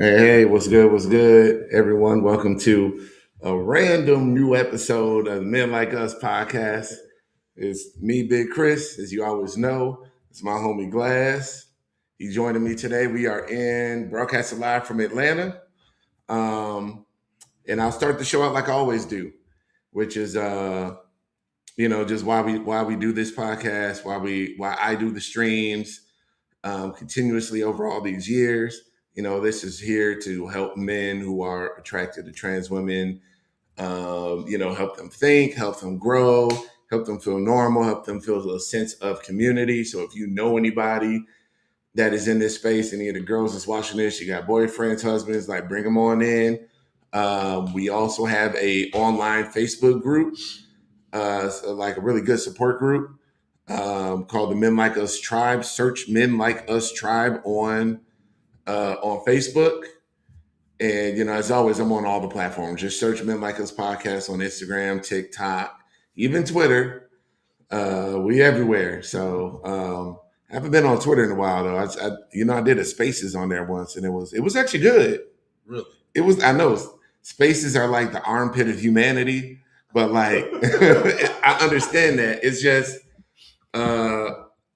Hey, what's good? What's good, everyone? Welcome to a random new episode of the Men Like Us podcast. It's me, Big Chris, as you always know. It's my homie Glas. He's joining me today. We are broadcasting live from Atlanta. And I'll start the show out like I always do, which is just why we do this podcast, why I do the streams continuously over all these years. This is here to help men who are attracted to trans women, help them think, help them grow, help them feel normal, help them feel a sense of community. So if you know anybody that is in this space, any of the girls that's watching this, you got boyfriends, husbands, like bring them on in. We also have a online Facebook group, so like a really good support group called the Men Like Us Tribe. Search Men Like Us Tribe on Facebook. And as always, I'm on all the platforms. Just search Men Like Us Podcast on Instagram, TikTok, even Twitter. We everywhere. So I haven't been on Twitter in a while though. I did a Spaces on there once, and it was actually good. Really? It was. I know Spaces are like the armpit of humanity, but like I understand that. It's just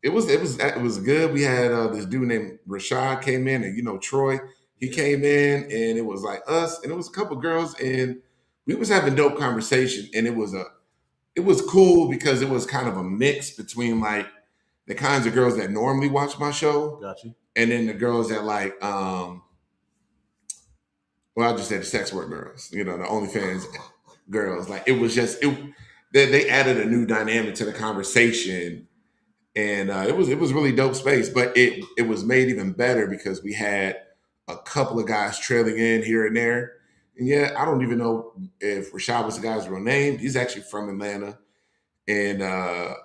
it was good. We had this dude named Rashad came in, and Troy. He came in, and it was like us, and it was a couple girls, and we was having dope conversation, and it was cool because it was kind of a mix between like the kinds of girls that normally watch my show, Got you. and then the girls that like well, I'll just say the sex work girls, the OnlyFans girls. Like it was just they added a new dynamic to the conversation, and it was really dope space. But it was made even better because we had a couple of guys trailing in here and there. And yeah, I don't even know if Rashad was the guy's real name. He's actually from Atlanta, and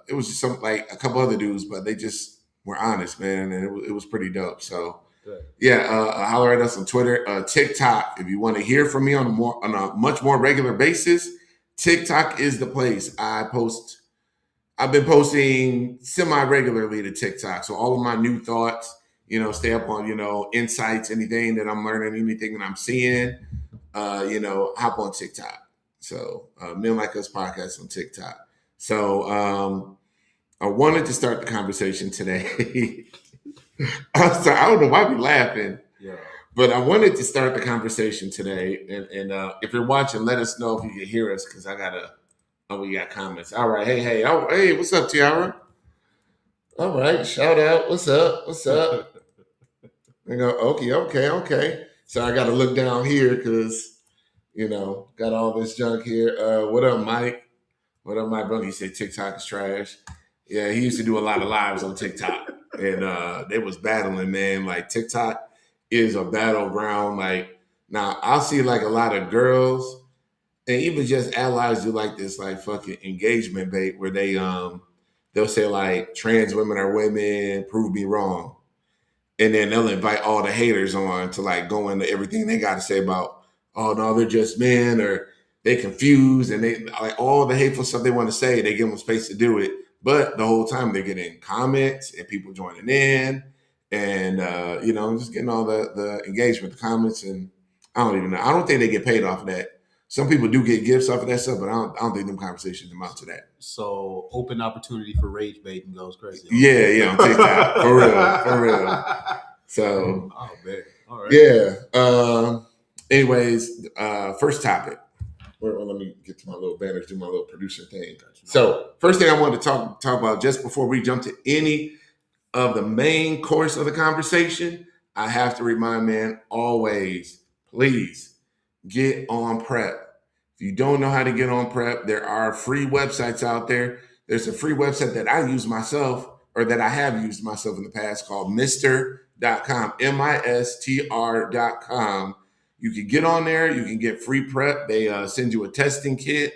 it was just some like a couple other dudes, but they just were honest, man, and it was pretty dope. So Good. yeah, holler at us on Twitter, TikTok. If you want to hear from me on a much more regular basis, TikTok is the place. I've been posting semi regularly to TikTok. So all of my new thoughts, stay up on, insights, anything that I'm learning, anything that I'm seeing, hop on TikTok. So Men Like Us podcast on TikTok. So I wanted to start the conversation today. I'm sorry, I don't know why we laughing. Yeah. But I wanted to start the conversation today. And if you're watching, let us know if you can hear us because we got comments. All right. Hey. Oh, hey, what's up, Tiara? All right. Shout out. What's up? What's up? I go, okay. So I got to look down here because, got all this junk here. What up, Mike? What up, my brother? He said TikTok is trash. Yeah, he used to do a lot of lives on TikTok. And they was battling, man. Like TikTok is a battleground. Like now I'll see like a lot of girls and even just allies do like this like fucking engagement bait where they'll say like trans women are women, prove me wrong. And then they'll invite all the haters on to like go into everything they got to say about, oh no, they're just men or they confused and they like all the hateful stuff they want to say, they give them space to do it. But the whole time they're getting comments and people joining in and just getting all the engagement, the comments, and I don't even know. I don't think they get paid off of that. Some people do get gifts off of that stuff, but I don't think them conversations amount to that. So open opportunity for rage baiting goes crazy. Yeah, on TikTok. For real. So oh man. All right. Yeah. Anyways, first topic. Well, let me get to my little banners, do my little producer thing. So first thing I wanted to talk about just before we jump to any of the main course of the conversation, I have to remind man, always, please get on Prep. If you don't know how to get on Prep, there are free websites out there. There's a free website that I use myself or that I have used myself in the past called Mr.com, MISTR.com. You can get on there. You can get free prep. They send you a testing kit.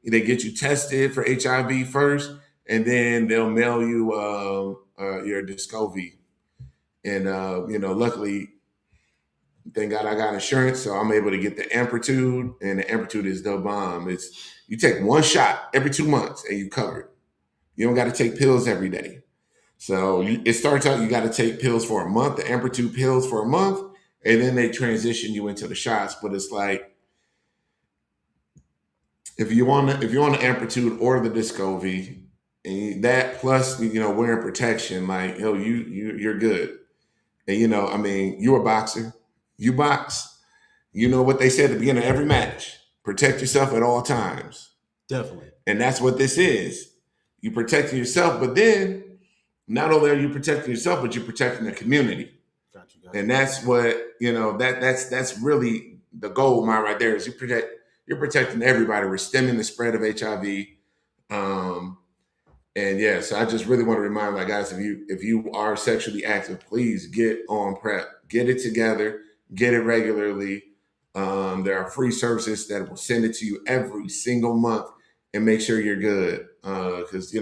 They get you tested for HIV first, and then they'll mail you your Discovery. And luckily, thank God I got insurance, so I'm able to get the Amplitude, and the Amplitude is the bomb. You take one shot every 2 months, and you covered. You don't got to take pills every day. So it starts out you got to take pills for a month, the Amplitude pills for a month, and then they transition you into the shots. But it's like if you want the amplitude or the Discovery, and that plus wearing protection, like you're good. And I mean, you're a boxer, you box. You know what they say at the beginning of every match: protect yourself at all times. Definitely. And that's what this is. You protecting yourself, but then not only are you protecting yourself, but you're protecting the community. Got you. And that's what that's really the goal of mine right there is you're protecting everybody. We're stemming the spread of HIV. Um, and yeah, so I just really want to remind my guys, if you are sexually active, please get on PrEP, get it together, get it regularly. There are free services that will send it to you every single month and make sure you're good. Because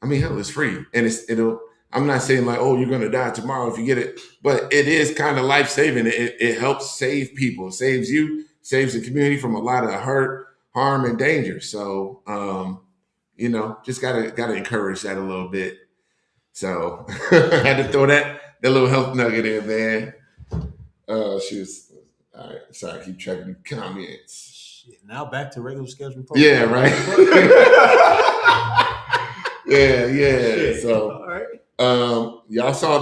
I mean, hell, it's free, and it'll. I'm not saying like, oh, you're gonna die tomorrow if you get it, but it is kind of life saving. It helps save people, it saves you, saves the community from a lot of hurt, harm, and danger. So, just gotta encourage that a little bit. So I had to throw that little health nugget in, man. She was all right. Sorry, I keep checking the comments. Shit, now back to regular schedule. Yeah, right. yeah. Shit. So, all right. y'all saw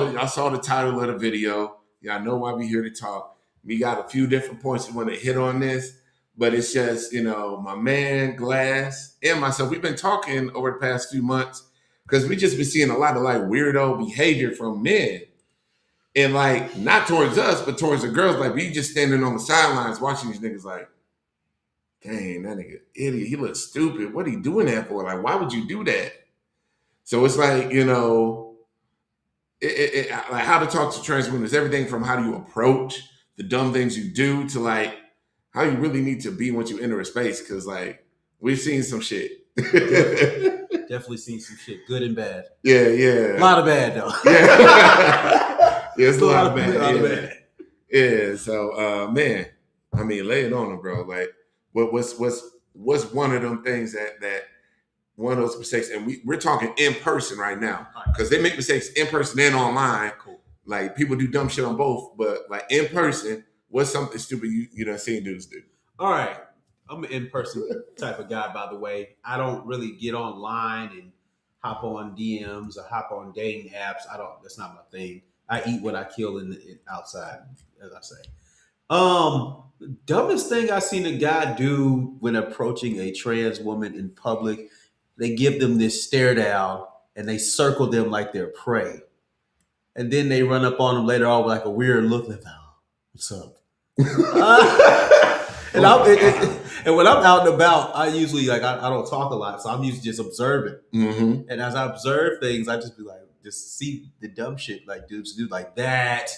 the title of the video. Y'all know why we here to talk. We got a few different points we want to hit on this, but it's just my man Glas and myself. We've been talking over the past few months because we just been seeing a lot of like weirdo behavior from men. And like not towards us, but towards the girls. Like we just standing on the sidelines watching these niggas like, dang, that nigga idiot. He looks stupid. What are you doing that for? Like, why would you do that? So it's like, like how to talk to trans women is everything from how do you approach the dumb things you do to like how you really need to be once you enter a space. Cause like we've seen some shit. Definitely seen some shit, good and bad. Yeah. A lot of bad though. Yeah, it's a lot of bad. Yeah. So man, I mean, lay it on them, bro. Like what's one of them things that one of those mistakes, and we're talking in person right now because they make mistakes in person and online. Cool. Like people do dumb shit on both, but like in person, what's something stupid you done seen dudes do? All right, I'm an in-person type of guy, by the way. I don't really get online and hop on DMs or hop on dating apps. That's not my thing. I eat what I kill in outside, as I say. Dumbest thing I seen a guy do when approaching a trans woman in public, they give them this stare down and they circle them like they're prey. And then they run up on them later on with like a weird look like, oh, what's up? And when I'm out and about, I usually like I don't talk a lot, so I'm usually just observing. Mm-hmm. And as I observe things, I just be like, just see the dumb shit like dudes do like that.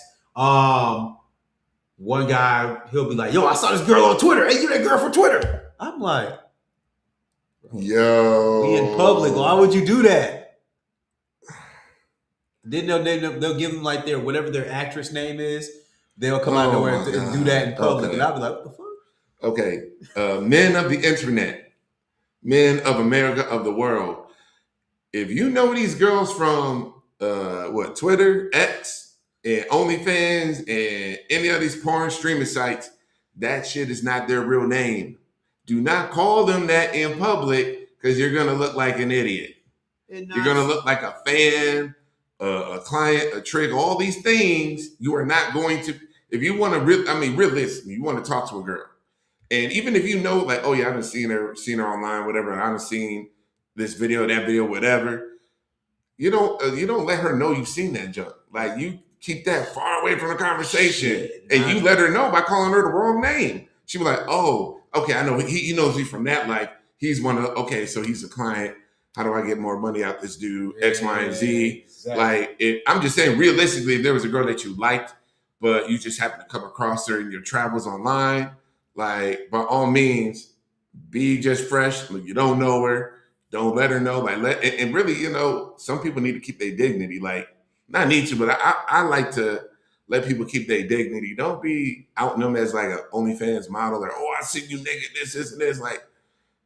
One guy, he'll be like, yo, I saw this girl on Twitter. Hey, you that girl from Twitter? I'm like, yo, we in public. Why would you do that? Then they'll give them like whatever their actress name is. They'll come out nowhere and do that in public. Okay. And I'll be like, what the fuck? Okay. Men of the internet, men of America, of the world. If you know these girls from Twitter, X, and OnlyFans, and any of these porn streaming sites, that shit is not their real name. Do not call them that in public because you're gonna look like an idiot. You're gonna look like a fan, a client, a trick, all these things. You are not going to. If you want to, realistically, you want to talk to a girl, and even if you know, like, oh yeah, I've seen her online, whatever, and I've seen this video, that video, whatever. You don't let her know you've seen that junk. Like you keep that far away from the conversation, and you let her know by calling her the wrong name. She be like, oh, okay, I know he knows me from that. Like he's one of okay, so he's a client. How do I get more money out this dude? X, Y, and Z. Exactly. Like I'm just saying, realistically, if there was a girl that you liked, but you just happened to come across her in your travels online, like by all means, be just fresh. You don't know her. Don't let her know. Like and really, some people need to keep their dignity. Like not need to, but I like to let people keep their dignity. Don't be outing them as like an OnlyFans model or I see you nigga this and this. Like,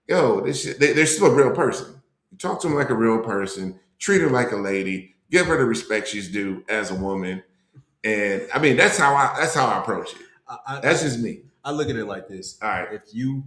yo, this shit. They're still a real person. You talk to them like a real person. Treat her like a lady. Give her the respect she's due as a woman. And I mean, that's how I approach it. That's just me. I look at it like this. All right. If you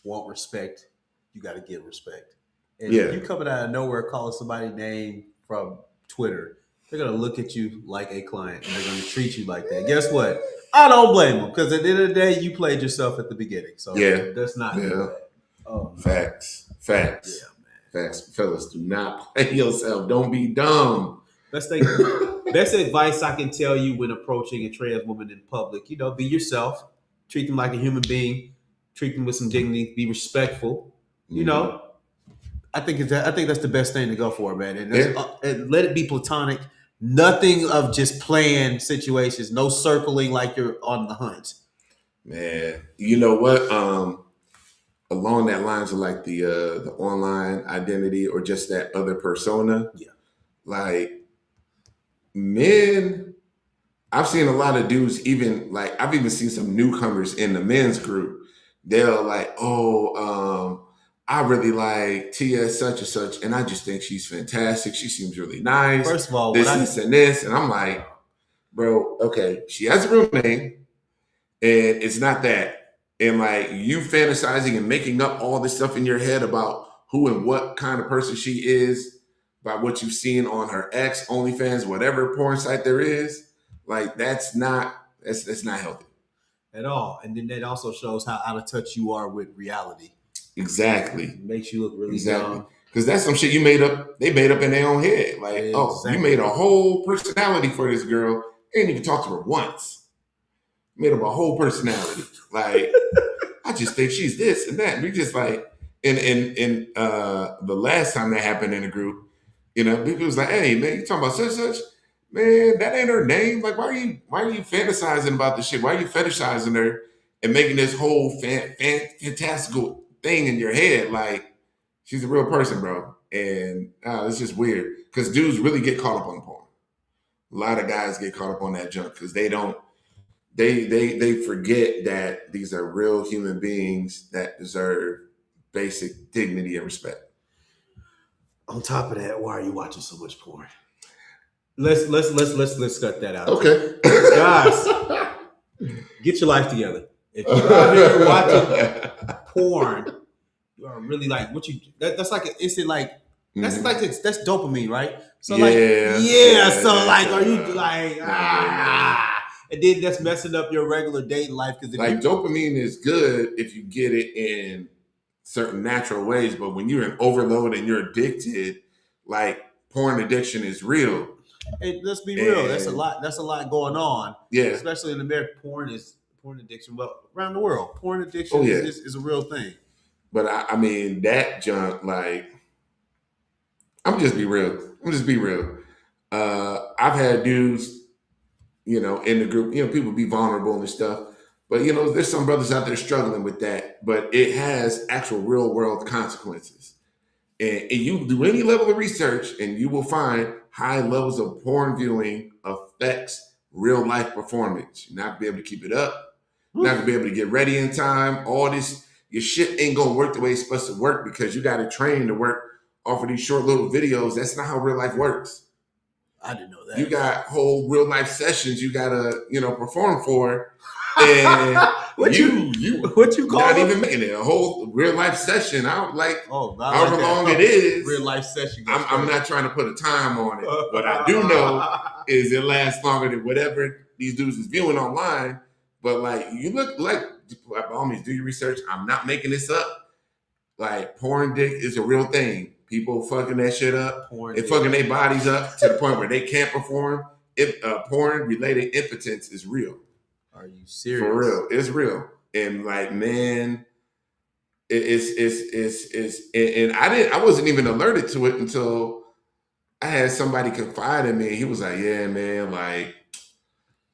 want respect, you got to get respect. And Yeah. if you coming out of nowhere calling somebody name from Twitter, they're going to look at you like a client and they're going to treat you like that. Guess what? I don't blame them because at the end of the day, you played yourself at the beginning. So Yeah. that's not do Yeah. that. Oh, no. Facts. Yeah, man. Facts. Fellas, do not play yourself. Don't be dumb. Best thing, best advice I can tell you when approaching a trans woman in public, be yourself, treat them like a human being, treat them with some dignity, be respectful. Mhm. I think that's the best thing to go for, man. And, Yeah. and let it be platonic. Nothing of just playing situations. No circling like you're on the hunt. Man, you know what? Along that lines of like the online identity or just that other persona. Yeah. Like men, I've seen a lot of dudes. Even like I've even seen some newcomers in the men's group. They'll like, I really like Tia such and such, and I just think she's fantastic. She seems really nice. First of all, this, and this, and I'm like, bro, okay, she has a real name, and it's not that. And like you fantasizing and making up all this stuff in your head about who and what kind of person she is by what you've seen on her ex, OnlyFans, whatever porn site there is, like that's not healthy. At all. And then that also shows how out of touch you are with reality. Exactly. It makes you look really dumb. Because that's some shit you made up. They made up in their own head. Like, you made a whole personality for this girl. Ain't even talked to her once. Made up a whole personality. Like, I just think she's this and that. And we just like, in the last time that happened in a group, people was like, hey man, you talking about such? Man, that ain't her name. Like, why are you fantasizing about this shit? Why are you fetishizing her and making this whole fantastical thing in your head? Like, she's a real person, bro. And it's just weird because dudes really get caught up on porn. A lot of guys get caught up on that junk because they don't. They forget that these are real human beings that deserve basic dignity and respect. On top of that, why are you watching so much porn? Let's cut that out. Okay, guys, get your life together. If you're out here watching porn, you are really like what you. That's like an instant like. That's like that's dopamine, right? So like are you like and then that's messing up your regular dating life because like dopamine is good if you get it in certain natural ways, but when you're in overload and you're addicted, like porn addiction is real. Let's be real. That's a lot going on. Yeah, especially in America, porn addiction. Well, around the world, porn addiction is a real thing. But I mean that junk. Like, I'm just be real. I've had dudes, in the group, people be vulnerable and stuff. But there's some brothers out there struggling with that. But it has actual real world consequences. And you do any level of research, and you will find high levels of porn viewing affects real life performance. You're not gonna be able to keep it up. You're not gonna be able to get ready in time. All this, your shit ain't gonna work the way it's supposed to work because you got to train to work off of these short little videos. That's not how real life works. I didn't know that. You got whole real life sessions you gotta, perform for. And what you call not even making it a whole real life session. I don't like however long it is. Real life session. I'm not trying to put a time on it. What I do know is it lasts longer than whatever these dudes is viewing online. But like, you look like, by all means, do your research. I'm not making this up. Like, porn dick is a real thing. People fucking that shit up. They fucking their bodies up to the point where they can't perform. Porn related impotence is real. Are you serious? For real, it's real. And like, man, it's and I wasn't even alerted to it until I had somebody confide in me. He was like, "Yeah, man, like,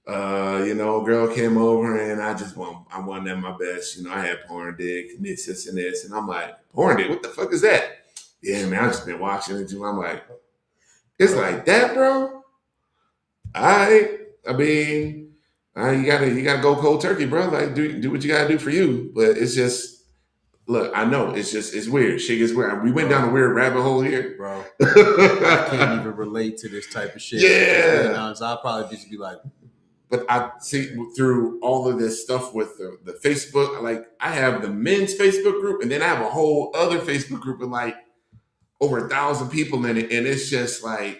girl came over and I wanted at my best. I had porn dick and this and this." And I'm like, "Porn dick? What the fuck is that?" "Yeah, man, I've just been watching it too." I'm like, "It's like that, bro?" I mean, you gotta go cold turkey, bro. Like, do what you gotta do for you. But it's just, look, I know it's weird. Shit gets weird. We went down a weird rabbit hole here, bro. I can't even relate to this type of shit. Yeah, I'll probably just be like, But I see through all of this stuff with the Facebook, like I have the men's Facebook group, and then I have a whole other Facebook group with like over 1,000 people in it, and it's just like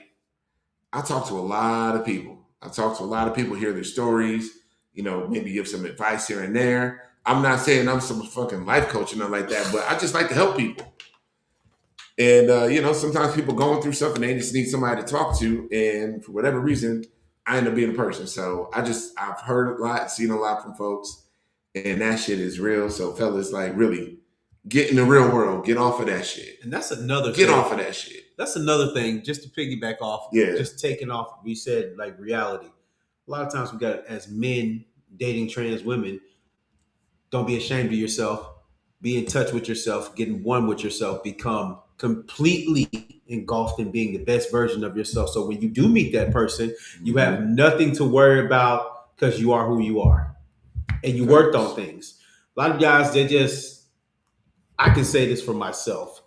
I talk to a lot of people. I talk to a lot of people, hear their stories, maybe give some advice here and there. I'm not saying I'm some fucking life coach or nothing like that, but I just like to help people. And sometimes people going through something, they just need somebody to talk to, and for whatever reason, I end up being a person. So I've heard a lot, seen a lot from folks, and that shit is real. So fellas, like really get in the real world, get off of that shit. And that's another get thing. off of that shit. That's another thing, just to piggyback off, just taking off, we said like reality. A lot of times we got, as men dating trans women, don't be ashamed of yourself. Be in touch with yourself, getting one with yourself, become completely engulfed in being the best version of yourself. So when you do meet that person, you have nothing to worry about because you are who you are. And you worked on things. A lot of guys, I can say this for myself.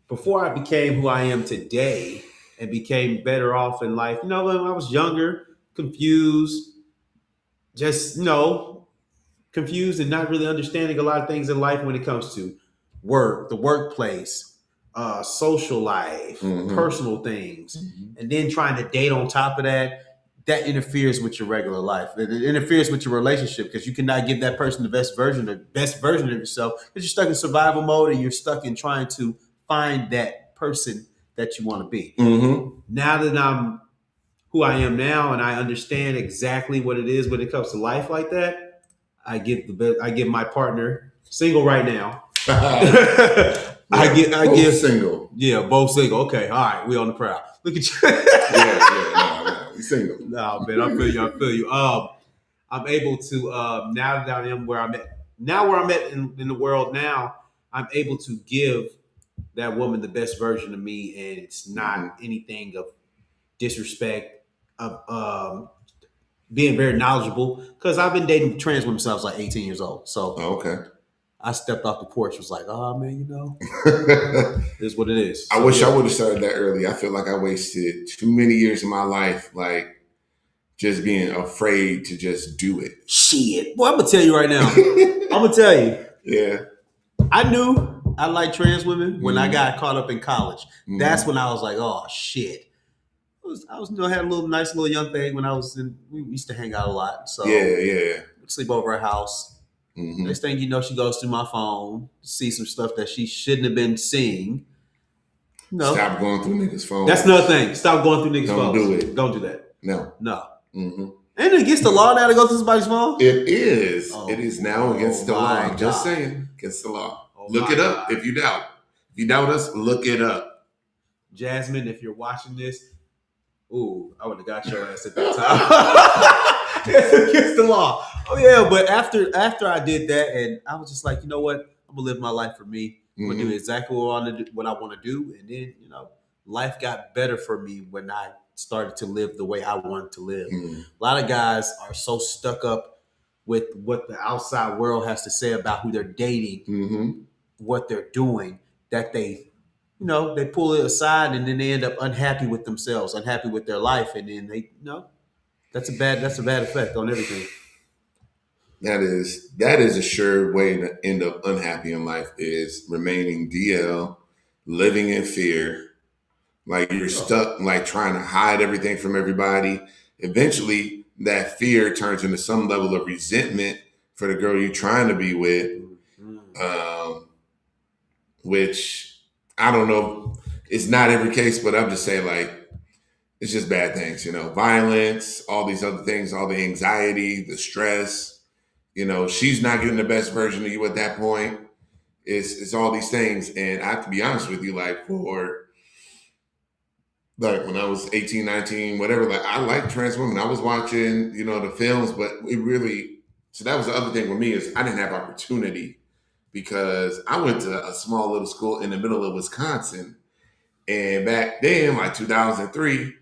Before I became who I am today and became better off in life, when I was younger, confused, just, confused and not really understanding a lot of things in life when it comes to work, the workplace, social life, personal things, and then trying to date on top of that. That interferes with your regular life. It interferes with your relationship because you cannot give that person the best version of yourself because you're stuck in survival mode and you're stuck in trying to find that person that you want to be. Now that I'm who I am now and I understand exactly what it is when it comes to life like that, I give my partner, single right now. I give single. Yeah, both single. Okay, all right, we on the prowl. Look at you. No, we single. No, man, I feel you. I'm able to now that I am where I'm at. Now where I'm at in the world now, I'm able to give that woman the best version of me, and it's not anything of disrespect, of being very knowledgeable, because I've been dating trans women since I was like 18 years old. So okay. I stepped off the porch, was like, oh man, it's what it is. I wish I would have started that early. I feel like I wasted too many years of my life, like just being afraid to just do it. Shit. Boy, I'm gonna tell you right now. I'm gonna tell you. Yeah. I knew I liked trans women when I got caught up in college. That's when I was like, oh shit. I was had a nice little young thing when I was we used to hang out a lot. So yeah. Sleep over her house. Next thing you know, she goes through my phone, see some stuff that she shouldn't have been seeing. No. Stop going through niggas' phones. That's another thing. Stop going through niggas' phones. Don't do it. Don't do that. No. Ain't it against the law now to go through somebody's phone? It is. It is now against the law. I'm just saying, against the law. Look it up if you doubt. If you doubt us, look it up. Jasmine, if you're watching this, ooh, I would have got your ass at that time. It's against the law. Oh yeah, but after I did that, and I was just like, you know what? I'm gonna live my life for me. I'm gonna do exactly what I want to do, and then life got better for me when I started to live the way I wanted to live. A lot of guys are so stuck up with what the outside world has to say about who they're dating, what they're doing, that they pull it aside, and then they end up unhappy with themselves, unhappy with their life, and then they that's a bad effect on everything. That is a sure way to end up unhappy in life, is remaining DL, living in fear, like you're stuck, like trying to hide everything from everybody. Eventually, that fear turns into some level of resentment for the girl you're trying to be with, which I don't know. It's not every case, but I'm just saying, like, it's just bad things, violence, all these other things, all the anxiety, the stress. She's not getting the best version of you at that point. It's all these things. And I have to be honest with you, like when I was 18, 19, whatever, like I liked trans women. I was watching, the films, but so that was the other thing with me, is I didn't have opportunity because I went to a small little school in the middle of Wisconsin. And back then, like 2003,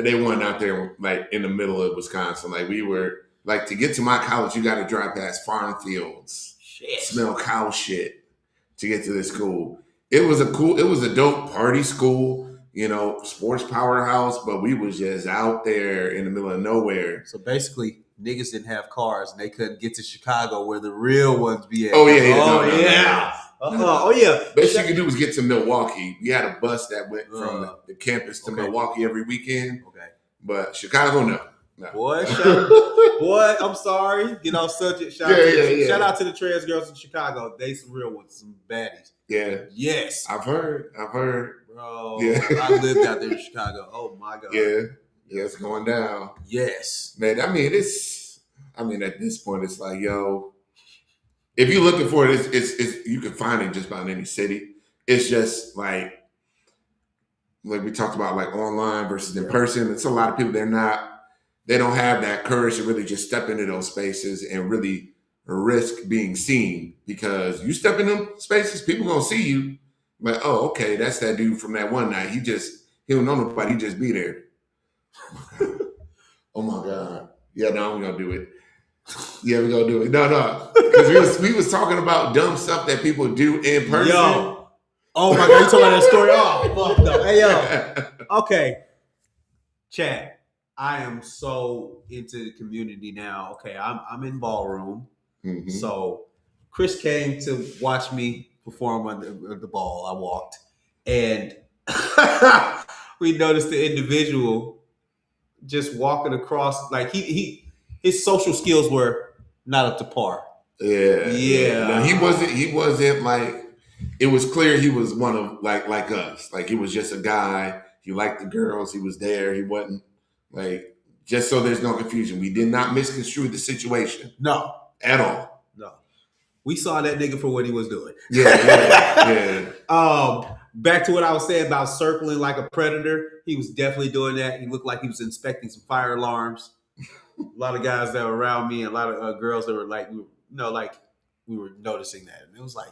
they weren't out there like in the middle of Wisconsin. Like we were, like, to get to my college, you got to drive past farm fields, smell cow shit to get to this school. It was a dope party school. sports powerhouse, but we was just out there in the middle of nowhere. So basically, niggas didn't have cars and they couldn't get to Chicago where the real ones be at. Oh yeah, Oh yeah. Best you could do was get to Milwaukee. We had a bus that went from the campus to Milwaukee every weekend. Okay. But Chicago, no. Boy, I'm sorry. Get off subject. Shout out to the trans girls in Chicago. They some real ones, some baddies. Yeah. Yes. I've heard. Bro, yeah. I lived out there in Chicago. Oh my God. Yeah. Yeah, it's going down. Yes. Man, at this point, it's like, yo, if you're looking for it, it's you can find it just about in any city. It's just like we talked about, like online versus in person. It's a lot of people, they don't have that courage to really just step into those spaces and really risk being seen, because you step in them spaces, people gonna see you. Like, oh, okay, that's that dude from that one night. He don't know nobody. He just be there. Oh my God. Yeah, no, I'm gonna do it. Yeah, we're gonna do it. No, because we was talking about dumb stuff that people do in person. Yo, oh my God, you talking about that story? Oh, fuck no. Hey, yo. Okay, Chad. I am so into the community now. Okay, I'm in ballroom. Mm-hmm. So Chris came to watch me perform on the ball. I walked, and we noticed the individual just walking across. Like his social skills were not up to par. Yeah. No, he wasn't like. It was clear he was one of like us. Like, he was just a guy. He liked the girls. He was there. He wasn't. Like, just so there's no confusion, we did not misconstrue the situation. No. At all. No. We saw that nigga for what he was doing. Yeah. Back to what I was saying about circling like a predator. He was definitely doing that. He looked like he was inspecting some fire alarms. A lot of guys that were around me, and a lot of girls that were like, we were noticing that. And it was like,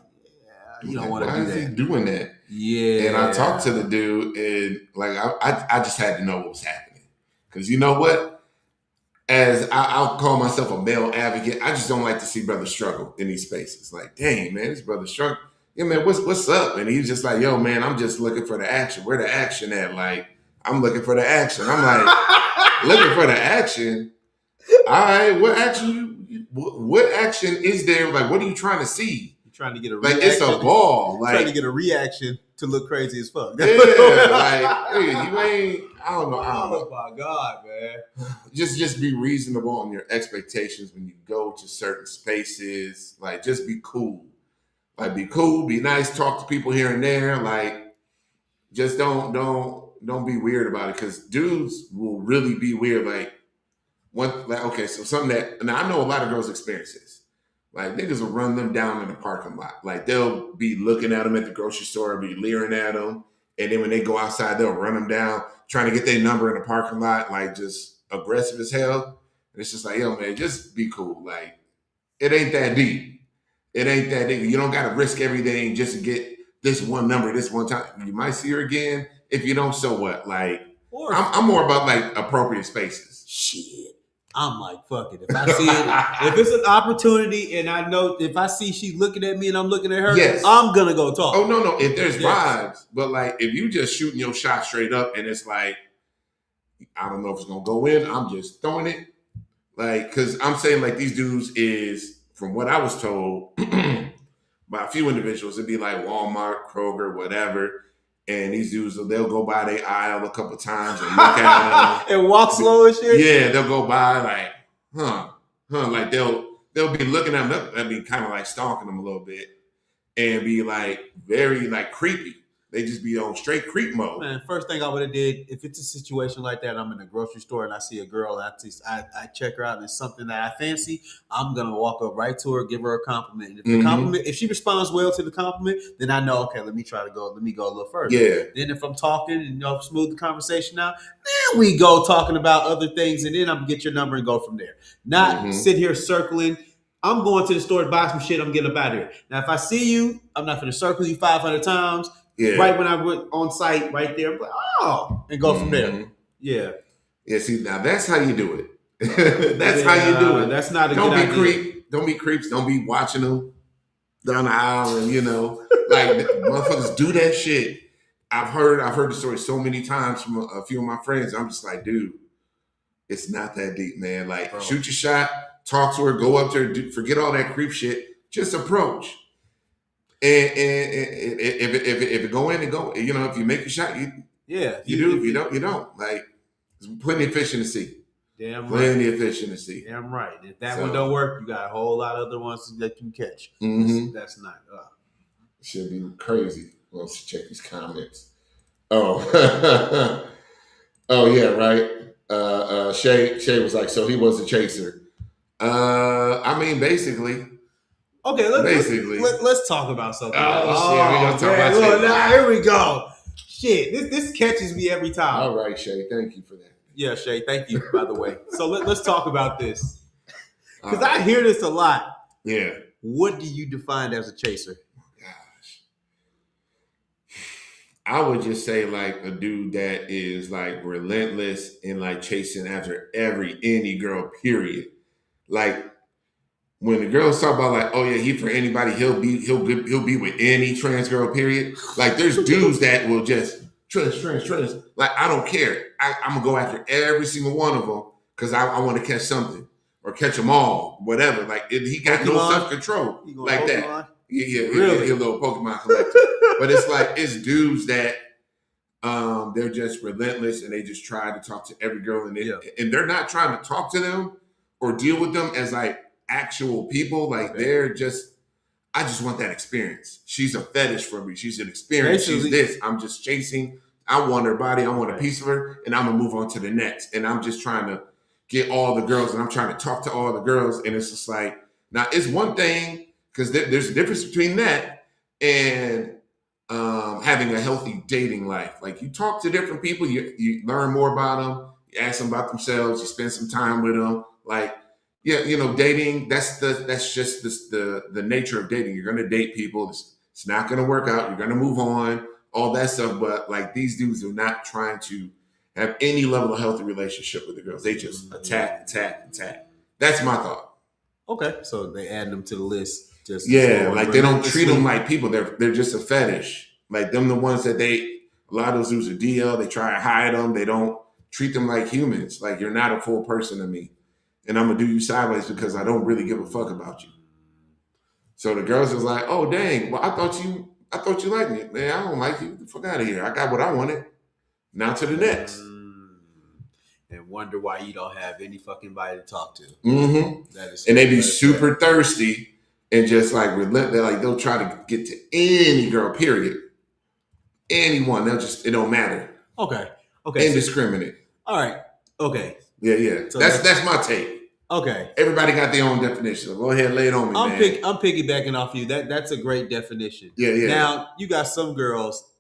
you don't want to do that. Why is he doing that? Yeah. And I talked to the dude, and like, I just had to know what was happening. Because you know what? As I'll call myself a male advocate, I just don't like to see brothers struggle in these spaces. Like, dang, man, this brother struggle. Yeah, man, what's up? And he's just like, yo, man, I'm just looking for the action. Where the action at? Like, I'm looking for the action. I'm like, looking for the action? All right, what action? What action is there? Like, what are you trying to see? You're trying to get a reaction. Like, it's a ball. Like, trying to get a reaction to look crazy as fuck. Yeah, like, hey, you ain't. I don't know. Oh my God, man! Just be reasonable on your expectations when you go to certain spaces. Like, just be cool. Like, be cool, be nice, talk to people here and there. Like, just don't be weird about it, because dudes will really be weird. Okay, so something that, now I know a lot of girls experience this. Like, niggas will run them down in the parking lot. Like, they'll be looking at them at the grocery store, be leering at them. And then when they go outside, they'll run them down, trying to get their number in the parking lot, like, just aggressive as hell. And it's just like, yo, man, just be cool. Like, it ain't that deep. It ain't that deep. You don't got to risk everything just to get this one number this one time. You might see her again. If you don't, so what? Like, I'm more about, like, appropriate spaces. Shit. I'm like, fuck it. If I see it, if it's an opportunity and I know, if I see she looking at me and I'm looking at her, yes, I'm going to go talk. Oh, no. If there's vibes, but like, if you just shooting your shot straight up and it's like, I don't know if it's going to go in, I'm just throwing it. Like, because I'm saying, like, these dudes is, from what I was told by a few individuals, it'd be like Walmart, Kroger, whatever. And these dudes, they'll go by their aisle a couple times and look at them. And walk slow and shit? Yeah, they'll go by like, like they'll be looking at them. That'd be kind of like stalking them a little bit and be like very like creepy. They just be on straight creep mode. Man, first thing I would have did, if it's a situation like that, I'm in a grocery store and I see a girl, and I check her out and it's something that I fancy, I'm going to walk up right to her, give her a compliment. And if the compliment, if she responds well to the compliment, then I know, okay, let me go a little further. Yeah. Then if I'm talking and smooth the conversation out, then we go talking about other things, and then I'm going to get your number and go from there. Not sit here circling. I'm going to the store to buy some shit. I'm getting up out of here. Now, if I see you, I'm not going to circle you 500 times. Yeah. Right when I went on site, right there, I'm like, oh, and go from there. Yeah. Yeah. See, now that's how you do it. That's how you do it. That's not a good idea. Don't be creeps. Don't be watching them down the aisle, and like motherfuckers do that shit. I've heard the story so many times from a few of my friends. I'm just like, dude, it's not that deep, man. Like, Bro. shoot your shot, talk to her, go up there, forget all that creep shit. Just approach. And if it go in and go, if you make a shot, you do. If you don't, you don't. Like, there's plenty of fish in the sea. Damn Plenty right. of fish in the sea. Damn right. If that So, one don't work, you got a whole lot of other ones that you can catch. That's not. Should be crazy. Let's check these comments. Oh, oh yeah, right. Shay was like, so he was a chaser. I mean, basically. Okay, let's talk about something. Oh shit, we gonna talk about look, now here we go. Shit, this catches me every time. All right, Shay, thank you for that. Yeah, Shay, thank you, by the way. So let's talk about this. Because I hear this a lot. Yeah. What do you define as a chaser? Gosh. I would just say like a dude that is like relentless and like chasing after any girl, period. Like when the girls talk about like, oh yeah, he for anybody, he'll be with any trans girl, period. Like there's dudes that will just trans. Like I don't care. I'm gonna go after every single one of them because I want to catch something or catch them all, whatever. Like he got Pokemon? no self control like Pokemon? that. Yeah, really? He a little Pokemon collector. But it's like it's dudes that they're just relentless and they just try to talk to every girl and they're not trying to talk to them or deal with them as like actual people. Like they're just, I just want that experience. She's a fetish for me. She's an experience. She's this. I'm just chasing. I want her body. I want a piece of her, and I'm gonna move on to the next. And I'm just trying to get all the girls, and I'm trying to talk to all the girls. And it's just like, now it's one thing because there's a difference between that and having a healthy dating life. Like you talk to different people, you learn more about them, you ask them about themselves, you spend some time with them. Like, yeah, dating, that's just the nature of dating. You're gonna date people, it's not gonna work out, you're gonna move on, all that stuff. But like these dudes are not trying to have any level of healthy relationship with the girls. They just attack. That's my thought. Okay, so they add them to the list. Just like they don't treat them like people. They're just a fetish. Like them, the ones that a lot of those dudes are DL. They try to hide them. They don't treat them like humans. Like you're not a full person to me, and I'm gonna do you sideways because I don't really give a fuck about you. So the girls is like, oh dang, well I thought you liked me, man. I don't like you. Get the fuck out of here. I got what I wanted. Now to the next. And wonder why you don't have any fucking body to talk to. That is, and they be super thirsty. And just like relentless, like they'll try to get to any girl, period. Anyone, it don't matter. Okay. Indiscriminate. All right. Okay. Yeah. So that's my take. Okay. Everybody got their own definition. So go ahead, lay it on me, man. I'm piggybacking off you. That's a great definition. Yeah. Now you got some girls,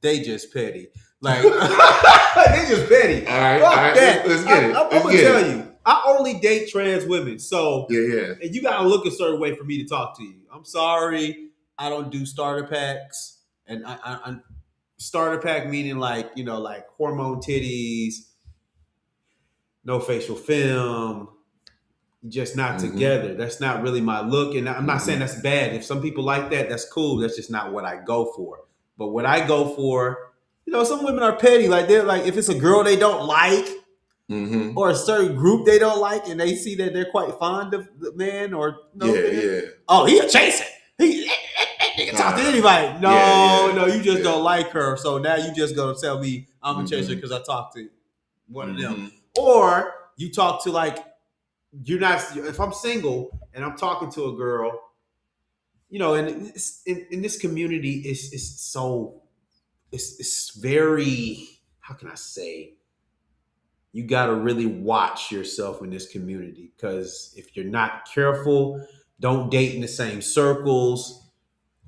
they just petty. Like they just petty. All right. That. Let's get it. I'm gonna tell you. I only date trans women, so yeah. And you gotta look a certain way for me to talk to you. I'm sorry, I don't do starter packs, and I starter pack meaning like like hormone titties, no facial film, just not together. That's not really my look, and I'm not saying that's bad. If some people like that, that's cool. That's just not what I go for. But what I go for, some women are petty. Like they're like, if it's a girl they don't like. Or a certain group they don't like, and they see that they're quite fond of the man, or oh, he a chaser. He can talk to anybody. No, you just don't like her. So now you just gonna tell me I'm a chaser because I talked to one of them, or you talk to like you're not. If I'm single and I'm talking to a girl, and in this community, it's very, how can I say? You got to really watch yourself in this community, because if you're not careful, don't date in the same circles.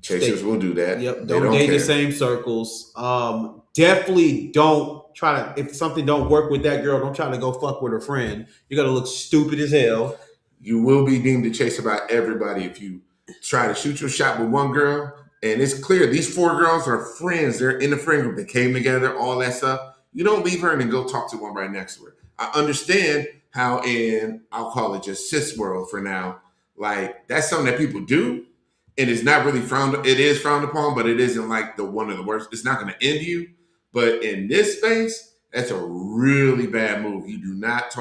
Chasers will do that. Yep, don't date in the same circles. Definitely don't try to, if something don't work with that girl, don't try to go fuck with her friend. You're going to look stupid as hell. You will be deemed a chaser by everybody if you try to shoot your shot with one girl. And it's clear these 4 girls are friends. They're in the friend group. They came together, all that stuff. You don't leave her and then go talk to one right next to her. I understand how in, I'll call it just cis world for now, like that's something that people do. and it's not really frowned. It is frowned upon, but it isn't like the one of the worst. It's not going to end you, but in this space, that's a really bad move. You do not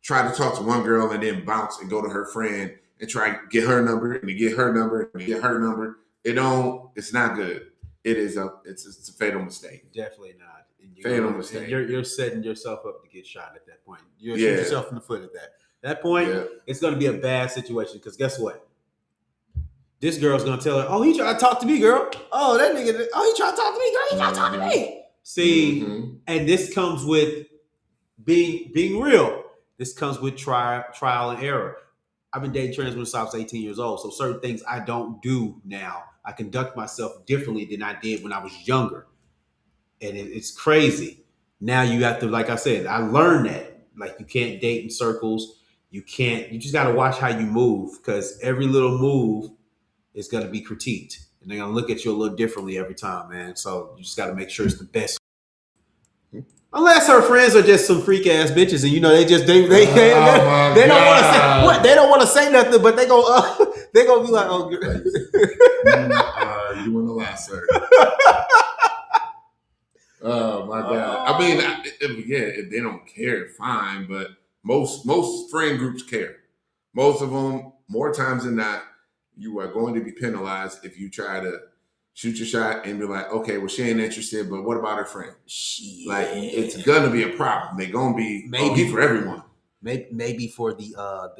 try to talk to one girl and then bounce and go to her friend and try to get her number and to get her number and get her number. It don't. It's not good. It is a. It's a fatal mistake. Definitely not. And Fatal mistake. You're setting yourself up to get shot at that point. You're Yeah. shoot yourself in the foot at that point. Yeah. It's going to be a bad situation because guess what? This girl's going to tell her, "Oh, he tried to talk to me, girl. Oh, that nigga. Oh, he tried to talk to me, girl. He tried to talk to me." See, and this comes with being real. This comes with trial and error. I've been dating trans women since I was 18 years old. So certain things I don't do now. I conduct myself differently than I did when I was younger. And it's crazy. Now you have to, like I said, I learned that. Like you can't date in circles. You just got to watch how you move because every little move is going to be critiqued. And they're going to look at you a little differently every time, man. So you just got to make sure it's the best. Unless her friends are just some freak ass bitches, and you know they don't want to say what they don't want to say nothing, but they gonna be like, "Oh, you doing a lot, sir." Oh my god! I mean, if they don't care, fine. But most friend groups care. Most of them, more times than not, you are going to be penalized if you try to shoot your shot and be like, okay, well, she ain't interested, but what about her friend? Shit. Like, it's gonna be a problem. They're gonna be maybe for everyone. Maybe for the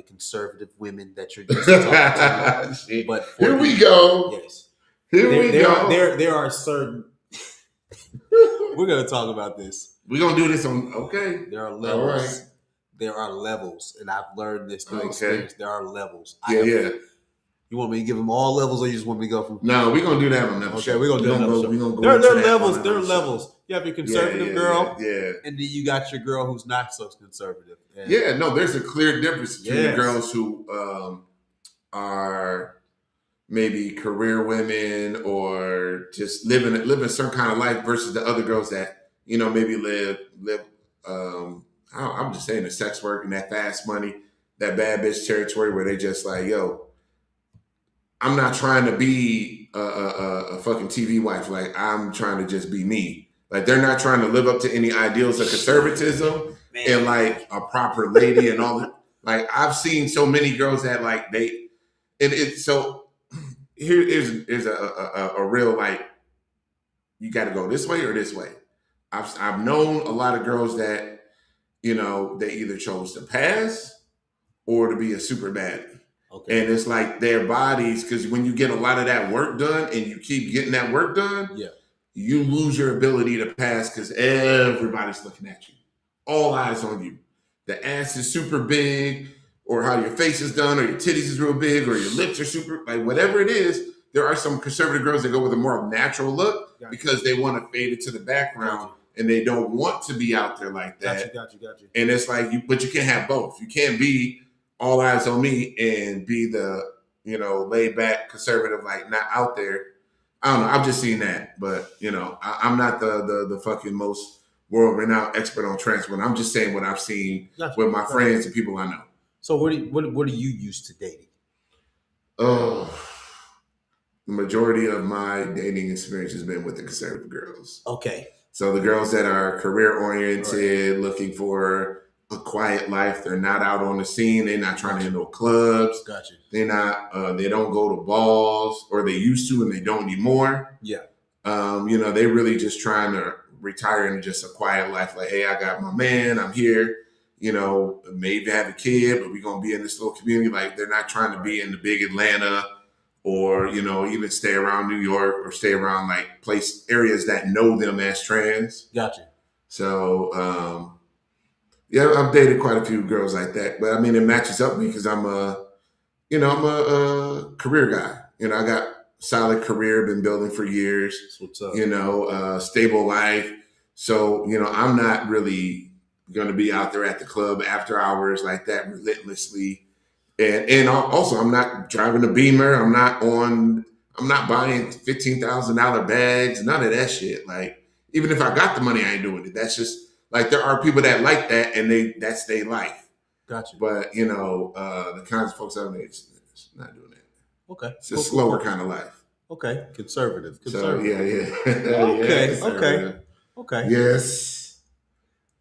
conservative women that you're just talking to. But here we go. Yes. Here we go. There are certain. We're gonna talk about this. We're gonna do this on. Okay. There are levels. All right. There are levels, and I've learned this through experience. There are levels. Yeah. You want me to give them all levels, or you just want me to go from? No, we're gonna do that on episode. Okay, we're gonna do that. We're gonna go. There are levels. There are levels. You have your conservative girl, yeah, and then you got your girl who's not so conservative. No, there's a clear difference between the girls who are maybe career women or just living a certain kind of life versus the other girls that maybe live. I'm just saying the sex work and that fast money, that bad bitch territory where they just like, yo, I'm not trying to be a fucking TV wife. Like, I'm trying to just be me. Like, they're not trying to live up to any ideals of conservatism and like a proper lady and all that. Like, I've seen so many girls that like so here's a real like, you got to go this way or this way. I've known a lot of girls that they either chose to pass or to be a super baddie. Okay. And it's like their bodies, because when you get a lot of that work done and you keep getting that work done, you lose your ability to pass because everybody's looking at you. All eyes on you. The ass is super big, or how your face is done, or your titties is real big, or your lips are super, like whatever it is. There are some conservative girls that go with a more natural look because they want to fade it to the background and they don't want to be out there like that. Got you. And it's like, but you can't have both. You can't be all eyes on me and be the, laid back conservative, like not out there. I don't know. I've just seen that, but I'm not the fucking most world renowned expert on trans women. I'm just saying what I've seen with my friends and people I know. So what are you used to dating? Oh, the majority of my dating experience has been with the conservative girls. Okay. So the girls that are career oriented, looking for a quiet life. They're not out on the scene. They're not trying to hit no clubs. Gotcha. They're not. They don't go to balls, or they used to, and they don't anymore. Yeah. They really just trying to retire into just a quiet life. Like, hey, I got my man. I'm here. Maybe have a kid, but we're gonna be in this little community. Like, they're not trying to be in the big Atlanta, or even stay around New York, or stay around like areas that know them as trans. Gotcha. So. I've dated quite a few girls like that, but I mean, it matches up with me because I'm a career guy. I got solid career, been building for years. That's what's up. Stable life. So, I'm not really going to be out there at the club after hours like that relentlessly. And also, I'm not driving a Beamer. I'm not buying $15,000 bags. None of that shit. Like, even if I got the money, I ain't doing it. That's just. Like, there are people that like that, and that's their life. Gotcha. But the kinds of folks out there, it's not doing that. Okay. It's a Cool. Cool. slower Cool. kind of life. Okay. Conservative. So Conservative. yeah, Okay. Okay. conservative. Okay. Yes.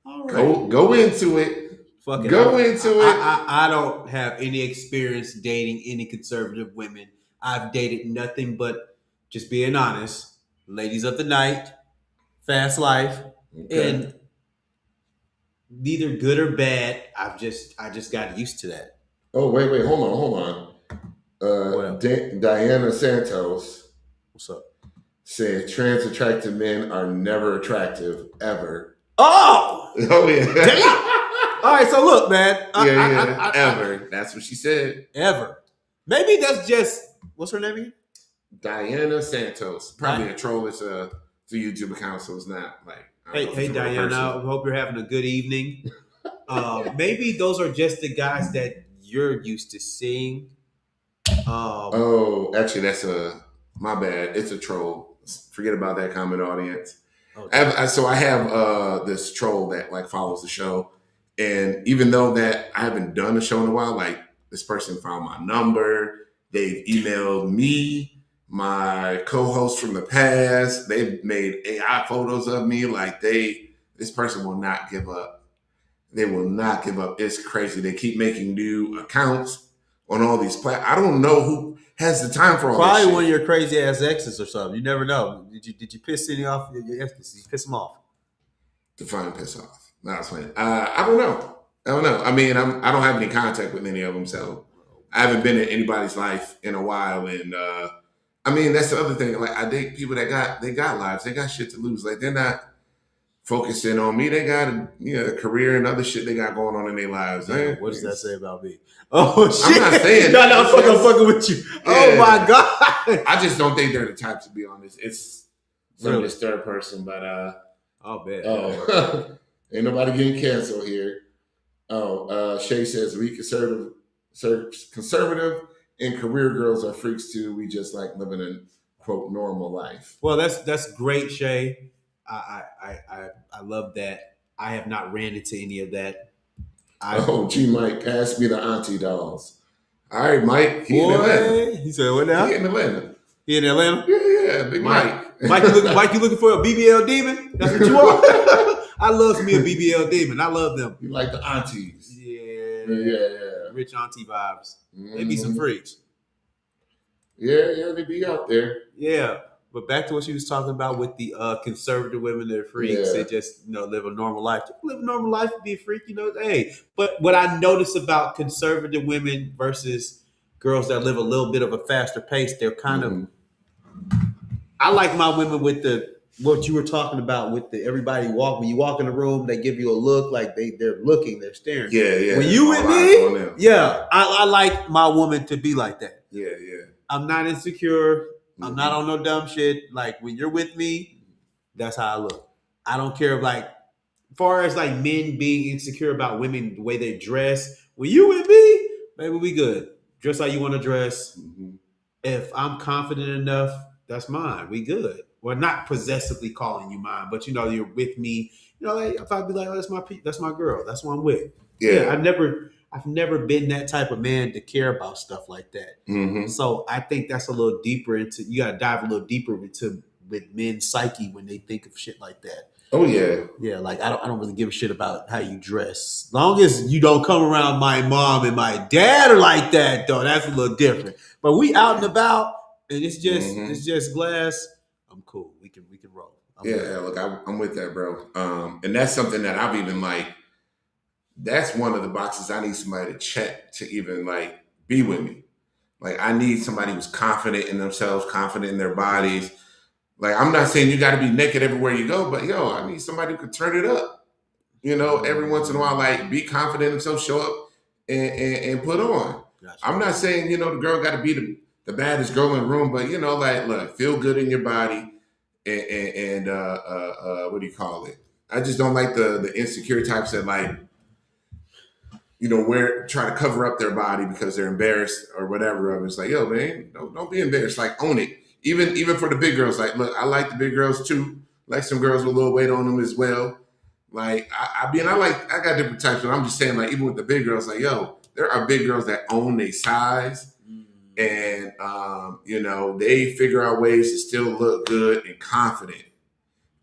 All right. Go into it. Fuck it. Go into it. I don't have any experience dating any conservative women. I've dated nothing but, just being honest, ladies of the night, fast life, Okay. and neither good or bad. I just got used to that. Oh wait, hold on. What up? Diana Santos What's up? said trans attractive men are never attractive ever. Oh, Oh yeah. damn! All right, so look, man. Ever. That's what she said. Ever. Maybe that's just, what's her name again? Diana Santos. Probably Di- a troll. It's a YouTube account, so it's not like I don't know if Hey, it's a real Diana. person. I hope you're having a good evening. Maybe those are just the guys that you're used to seeing. Oh, actually, that's my bad. It's a troll. Forget about that comment, audience. Okay. So I have this troll that like follows the show, and even though that I haven't done a show in a while, like this person found my number, they've emailed me, my co-host from the past, they've made AI photos of me. Like this person will not give up. They will not give up. It's crazy. They keep making new accounts on all these platforms. I don't know who has the time for all this Probably shit. one of your crazy ass exes or something. You never know. Did you piss any off your exes? Did you piss them off? Define piss off. No, I was playing. I don't know. I don't know. I mean, I don't have any contact with any of them, so I haven't been in anybody's life in a while. And I mean, that's the other thing. Like, I date people that got lives. They got shit to lose. Like, they're not focusing on me. They got a career and other shit they got going on in their lives. Damn, what does that say about me? Oh shit! I'm not saying no, I'm fucking with you. Yeah. Oh my god! I just don't think they're the type to be honest. It's from Really? this third person, but Oh man. oh, ain't nobody getting canceled here. Oh, Shay says we conservative and career girls are freaks too. We just like living a quote normal life. Well, that's great, Shay. I love that. I have not ran into any of that. G Mike, pass me the auntie dolls. All right, Mike. He in Atlanta. He said, "What now? He in Atlanta. He in Atlanta? Yeah, Big Mike. Mike, you looking for a BBL demon? That's what you want? I love me a BBL demon. I love them. You like the aunties? Yeah. Rich auntie vibes. They be some freaks. Yeah, they be out there. Yeah. But back to what she was talking about with the conservative women that are freaks. They just, live a normal life. Just live a normal life and be a freak, Hey, but what I notice about conservative women versus girls that live a little bit of a faster pace, they're kind of. I like my women with what you were talking about with everybody when you walk in the room, they give you a look like they're looking, they're staring. Yeah. When you with me, I like my woman to be like that. Yeah. I'm not insecure. I'm not on no dumb shit. Like when you're with me, that's how I look. I don't care as far as like men being insecure about women, the way they dress. When you with me, maybe we good. Dress how you want to dress. Mm-hmm. If I'm confident enough, that's mine. We good. Well, not possessively calling you mine, but you're with me. If I'd be like, oh, that's my girl. That's what I'm with. Yeah. I've never been that type of man to care about stuff like that. Mm-hmm. So I think that's a little deeper into. You got to dive a little deeper with men's psyche when they think of shit like that. Oh yeah. Yeah, like I don't really give a shit about how you dress. As long as you don't come around my mom and my dad are like that, though, that's a little different. But we out and about, and it's just Glass. I'm cool. We can roll. Look, I'm with that, bro. And that's something that I've even that's one of the boxes I need somebody to check to even be with me. Like I need somebody who's confident in themselves, confident in their bodies. Like I'm not saying you got to be naked everywhere you go, but I need somebody who can turn it up. Every once in a while, be confident in themselves, show up and put on. Gotcha. I'm not saying the girl got to be the baddest girl in the room, but look, feel good in your body and what do you call it? I just don't like the insecure types that try to cover up their body because they're embarrassed or whatever. It's like, yo, man, don't be embarrassed. Like, own it. Even for the big girls, like, look, I like the big girls too. Like some girls with a little weight on them as well. Like, I got different types, but I'm just saying, even with the big girls, there are big girls that own their size and they figure out ways to still look good and confident,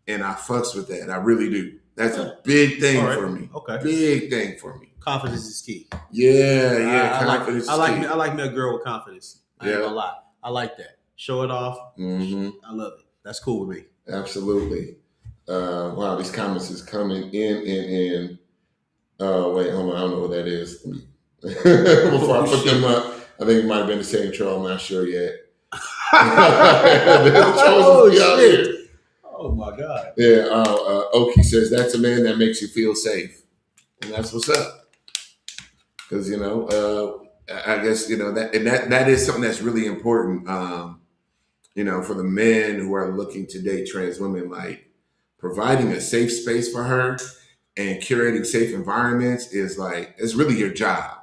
and I fucks with that. I really do. That's a big thing for me. Okay. Big thing for me. Confidence is key. Yeah. Confidence is key. I like me a girl with confidence. I ain't gonna lie. I like that. Show it off. Mm-hmm. I love it. That's cool with me. Absolutely. Wow, these comments is coming in. Wait, hold on. I don't know what that is. Before I put them up, I think it might have been the same troll. I'm not sure yet. Oh, shit. Oh, my God. Yeah. Oki says, that's a man that makes you feel safe. And that's what's up. Because, I guess, that is something that's really important, for the men who are looking to date trans women, like providing a safe space for her and curating safe environments is like, it's really your job.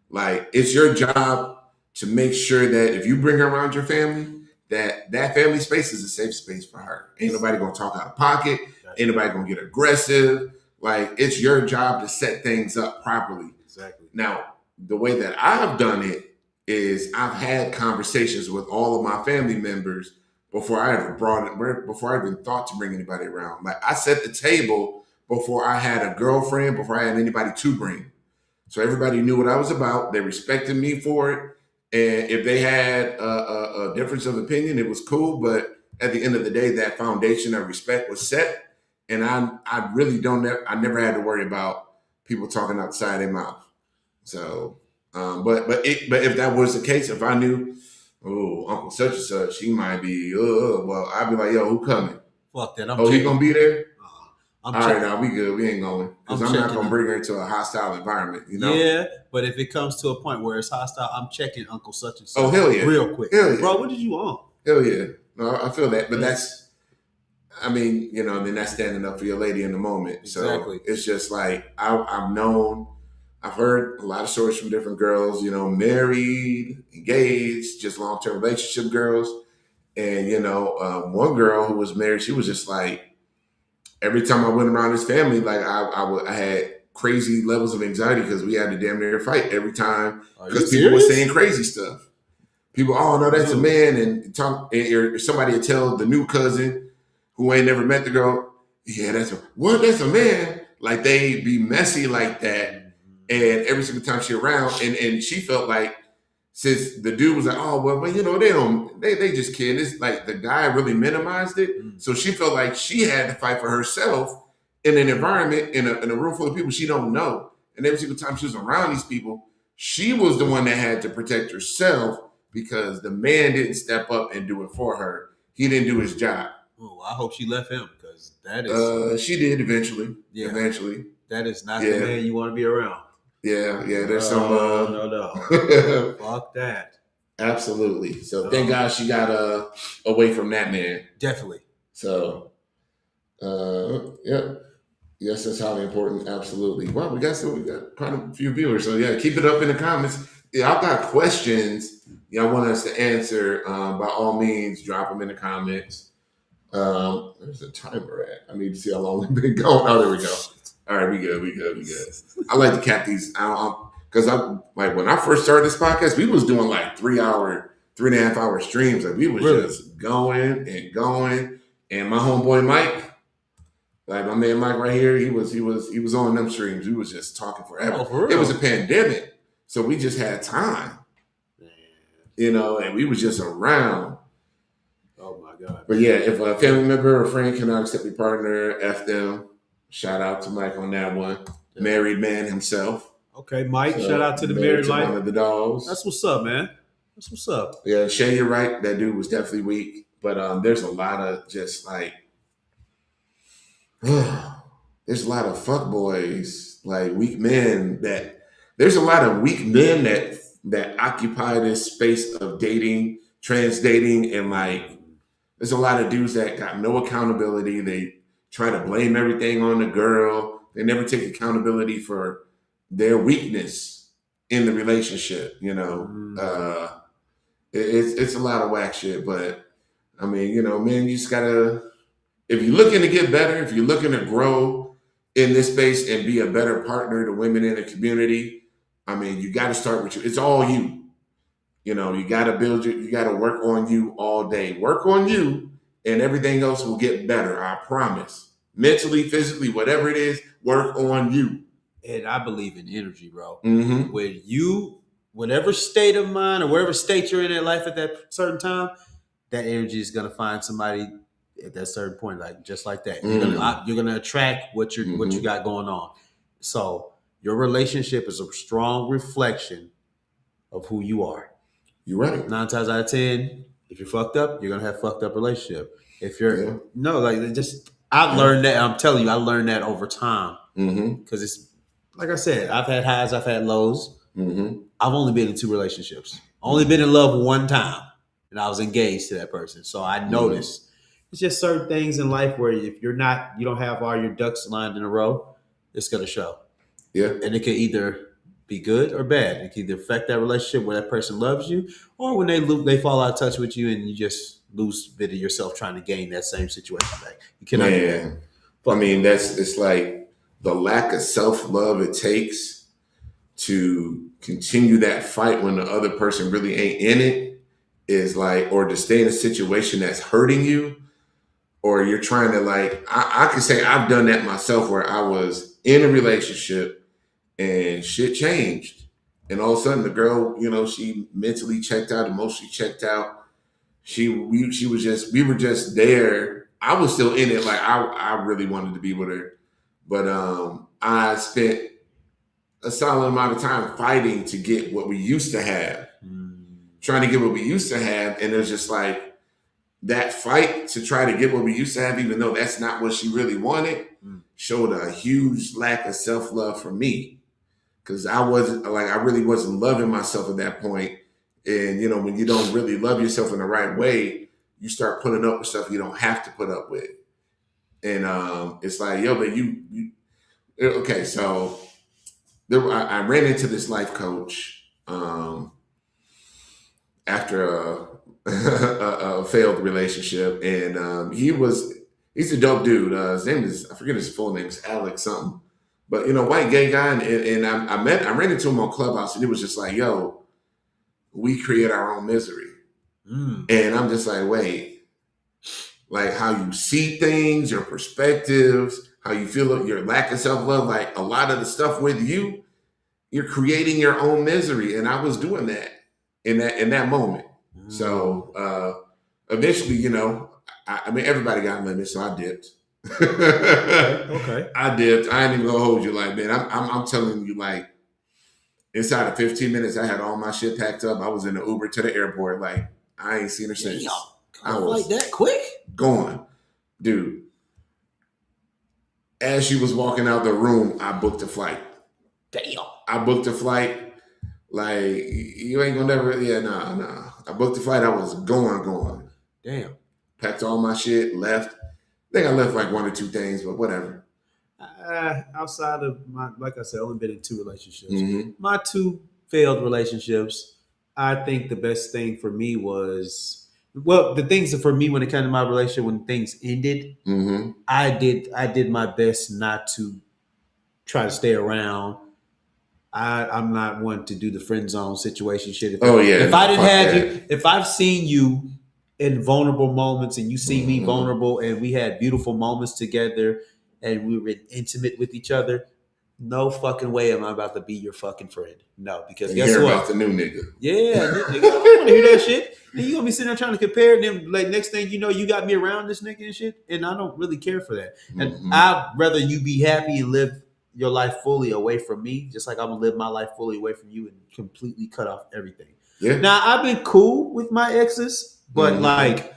Like, it's your job to make sure that if you bring her around your family, that family space is a safe space for her. Ain't nobody gonna talk out of pocket. Ain't nobody gonna get aggressive. Like, it's your job to set things up properly. Exactly. Now, the way that I've done it is I've had conversations with all of my family members before I even thought to bring anybody around. Like, I set the table before I had a girlfriend, before I had anybody to bring. So everybody knew what I was about. They respected me for it. And if they had a difference of opinion, it was cool. But at the end of the day, that foundation of respect was set. And I really I never had to worry about people talking outside their mouth. So, but if that was the case, if I knew, oh, Uncle such and such, he might be, well, I'd be like, yo, who coming? Fuck that. He gonna be there? All right, now we good. We ain't going because I'm not gonna bring her into a hostile environment. Yeah, but if it comes to a point where it's hostile, I'm checking Uncle such and such. Oh, hell yeah, real quick. Hell yeah. Bro, what did you want? Hell yeah. No, I feel that, but that's, I mean, then that's standing up for your lady in the moment. Exactly. So it's just like I've heard a lot of stories from different girls, married, engaged, just long-term relationship girls. And, one girl who was married, she was just like, every time I went around his family, like I had crazy levels of anxiety because we had to damn near fight every time because people were saying crazy stuff. People, oh no, that's a man, and or somebody would tell the new cousin who ain't never met the girl, yeah, that's a man. Like, they be messy like that, and every single time she around, and she felt like, since the dude was like, oh well, but they just kidding. It's like the guy really minimized it, so she felt like she had to fight for herself in an environment in a room full of people she don't know. And every single time she was around these people, she was the one that had to protect herself because the man didn't step up and do it for her. He didn't do his job. Oh, I hope she left him because that is. She did eventually. Yeah, eventually. That is not the man you want to be around. Yeah. There's some. No. Fuck that. Absolutely. So thank God she got away from that man. Definitely. So, yeah. Yes, that's highly important. Absolutely. Well, we got quite a few viewers. So yeah, keep it up in the comments. Y'all got questions y'all want us to answer? By all means, drop them in the comments. There's a timer at. I need to see how long we've been going. Oh, there we go. All right, we good. I like to cap these because I'm like, when I first started this podcast, we was doing like 3.5 hour streams. Like, we was just going. And my homeboy Mike, like my man Mike right here, he was on them streams. We was just talking forever. Oh, for real? It was a pandemic, so we just had time, and we was just around. Oh my God! But yeah, if a family member or friend cannot accept your partner, F them. Shout out to Mike on that one. Yeah. Married man himself. Okay, Mike. So, shout out to the married life. One of the dogs. That's what's up, man. That's what's up. Yeah, Shay, you're right. That dude was definitely weak. But there's a lot of just like, there's a lot of fuckboys, like weak men there's a lot of weak men that occupy this space of dating, trans dating, and like, there's a lot of dudes that got no accountability. They try to blame everything on the girl. They never take accountability for their weakness in the relationship. It's a lot of whack shit. But I mean, man, you just gotta, if you're looking to get better, if you're looking to grow in this space and be a better partner to women in the community, I mean, you got to start with you. It's all you. You got to you got to work on you all day. Work on you, and everything else will get better. I promise. Mentally, physically, whatever it is, work on you. And I believe in energy, bro. Mm-hmm. When you, whatever state of mind or whatever state you're in life at that certain time, that energy is gonna find somebody at that certain point, like just like that. You're gonna attract what you got going on. So your relationship is a strong reflection of who you are. You're right. 9 times out of 10, if you're fucked up, you're gonna have fucked up relationship. If you're no, like just I've learned that. I'm telling you, I learned that over time. Because it's like I said, I've had highs, I've had lows. I've only been in 2 relationships. Only been in love one time, and I was engaged to that person. So I noticed it's just certain things in life where if you don't have all your ducks lined in a row, it's gonna show. Yeah, and it can either be good or bad. It can either affect that relationship where that person loves you, or when they fall out of touch with you and you just lose a bit of yourself trying to gain that same situation back. You cannot do that. I mean, it's like the lack of self-love it takes to continue that fight when the other person really ain't in it is like, or to stay in a situation that's hurting you, or you're trying to like, I can say I've done that myself where I was in a relationship and shit changed. And all of a sudden the girl, she mentally checked out, emotionally checked out. We were just there. I was still in it. Like I really wanted to be with her. But I spent a solid amount of time fighting to get what we used to have. Trying to get what we used to have. And it was just like that fight to try to get what we used to have, even though that's not what she really wanted, showed a huge lack of self-love for me. Cause I really wasn't loving myself at that point. And when you don't really love yourself in the right way, you start putting up with stuff you don't have to put up with. And it's like, yo, but you okay, so I ran into this life coach after a failed relationship, and he's a dope dude. His name is, I forget his full name, it's Alex something, but white gay guy, and I ran into him on Clubhouse, and it was just like, yo, we create our own misery, and I'm just like, wait, like how you see things, your perspectives, how you feel, your lack of self-love, like a lot of the stuff with you're creating your own misery, and I was doing that in that moment. So eventually, I mean, everybody got limits, so I dipped. Okay. I dipped. I ain't even gonna hold you, like, man. I'm telling you, like, inside of 15 minutes, I had all my shit packed up. I was in the Uber to the airport. Like, I ain't seen her since. I was like that quick. Gone, dude. As she was walking out the room, I booked a flight. Damn. I booked a flight. Like, you ain't gonna never, nah. I booked the flight. I was going. Damn. Packed all my shit, left. I think I left like 1 or 2 things, but whatever. Outside of like I said, only been in 2 relationships. My 2 failed relationships. I think the best thing for me was, the things that for me when it came to my relationship, when things ended, I did my best not to try to stay around. I'm not one to do the friend zone situation shit. If I didn't have you, if I've seen you in vulnerable moments and you see me vulnerable and we had beautiful moments together and we were intimate with each other, no fucking way am I about to be your fucking friend. No, because guess what? About the new nigga. Yeah, nigga, I don't want to hear that shit. Then you gonna be sitting there trying to compare, and then like next thing you know, you got me around this nigga and shit, and I don't really care for that. And I'd rather you be happy and live your life fully away from me, just like I'm gonna live my life fully away from you and completely cut off everything. Yeah. Now I've been cool with my exes, but like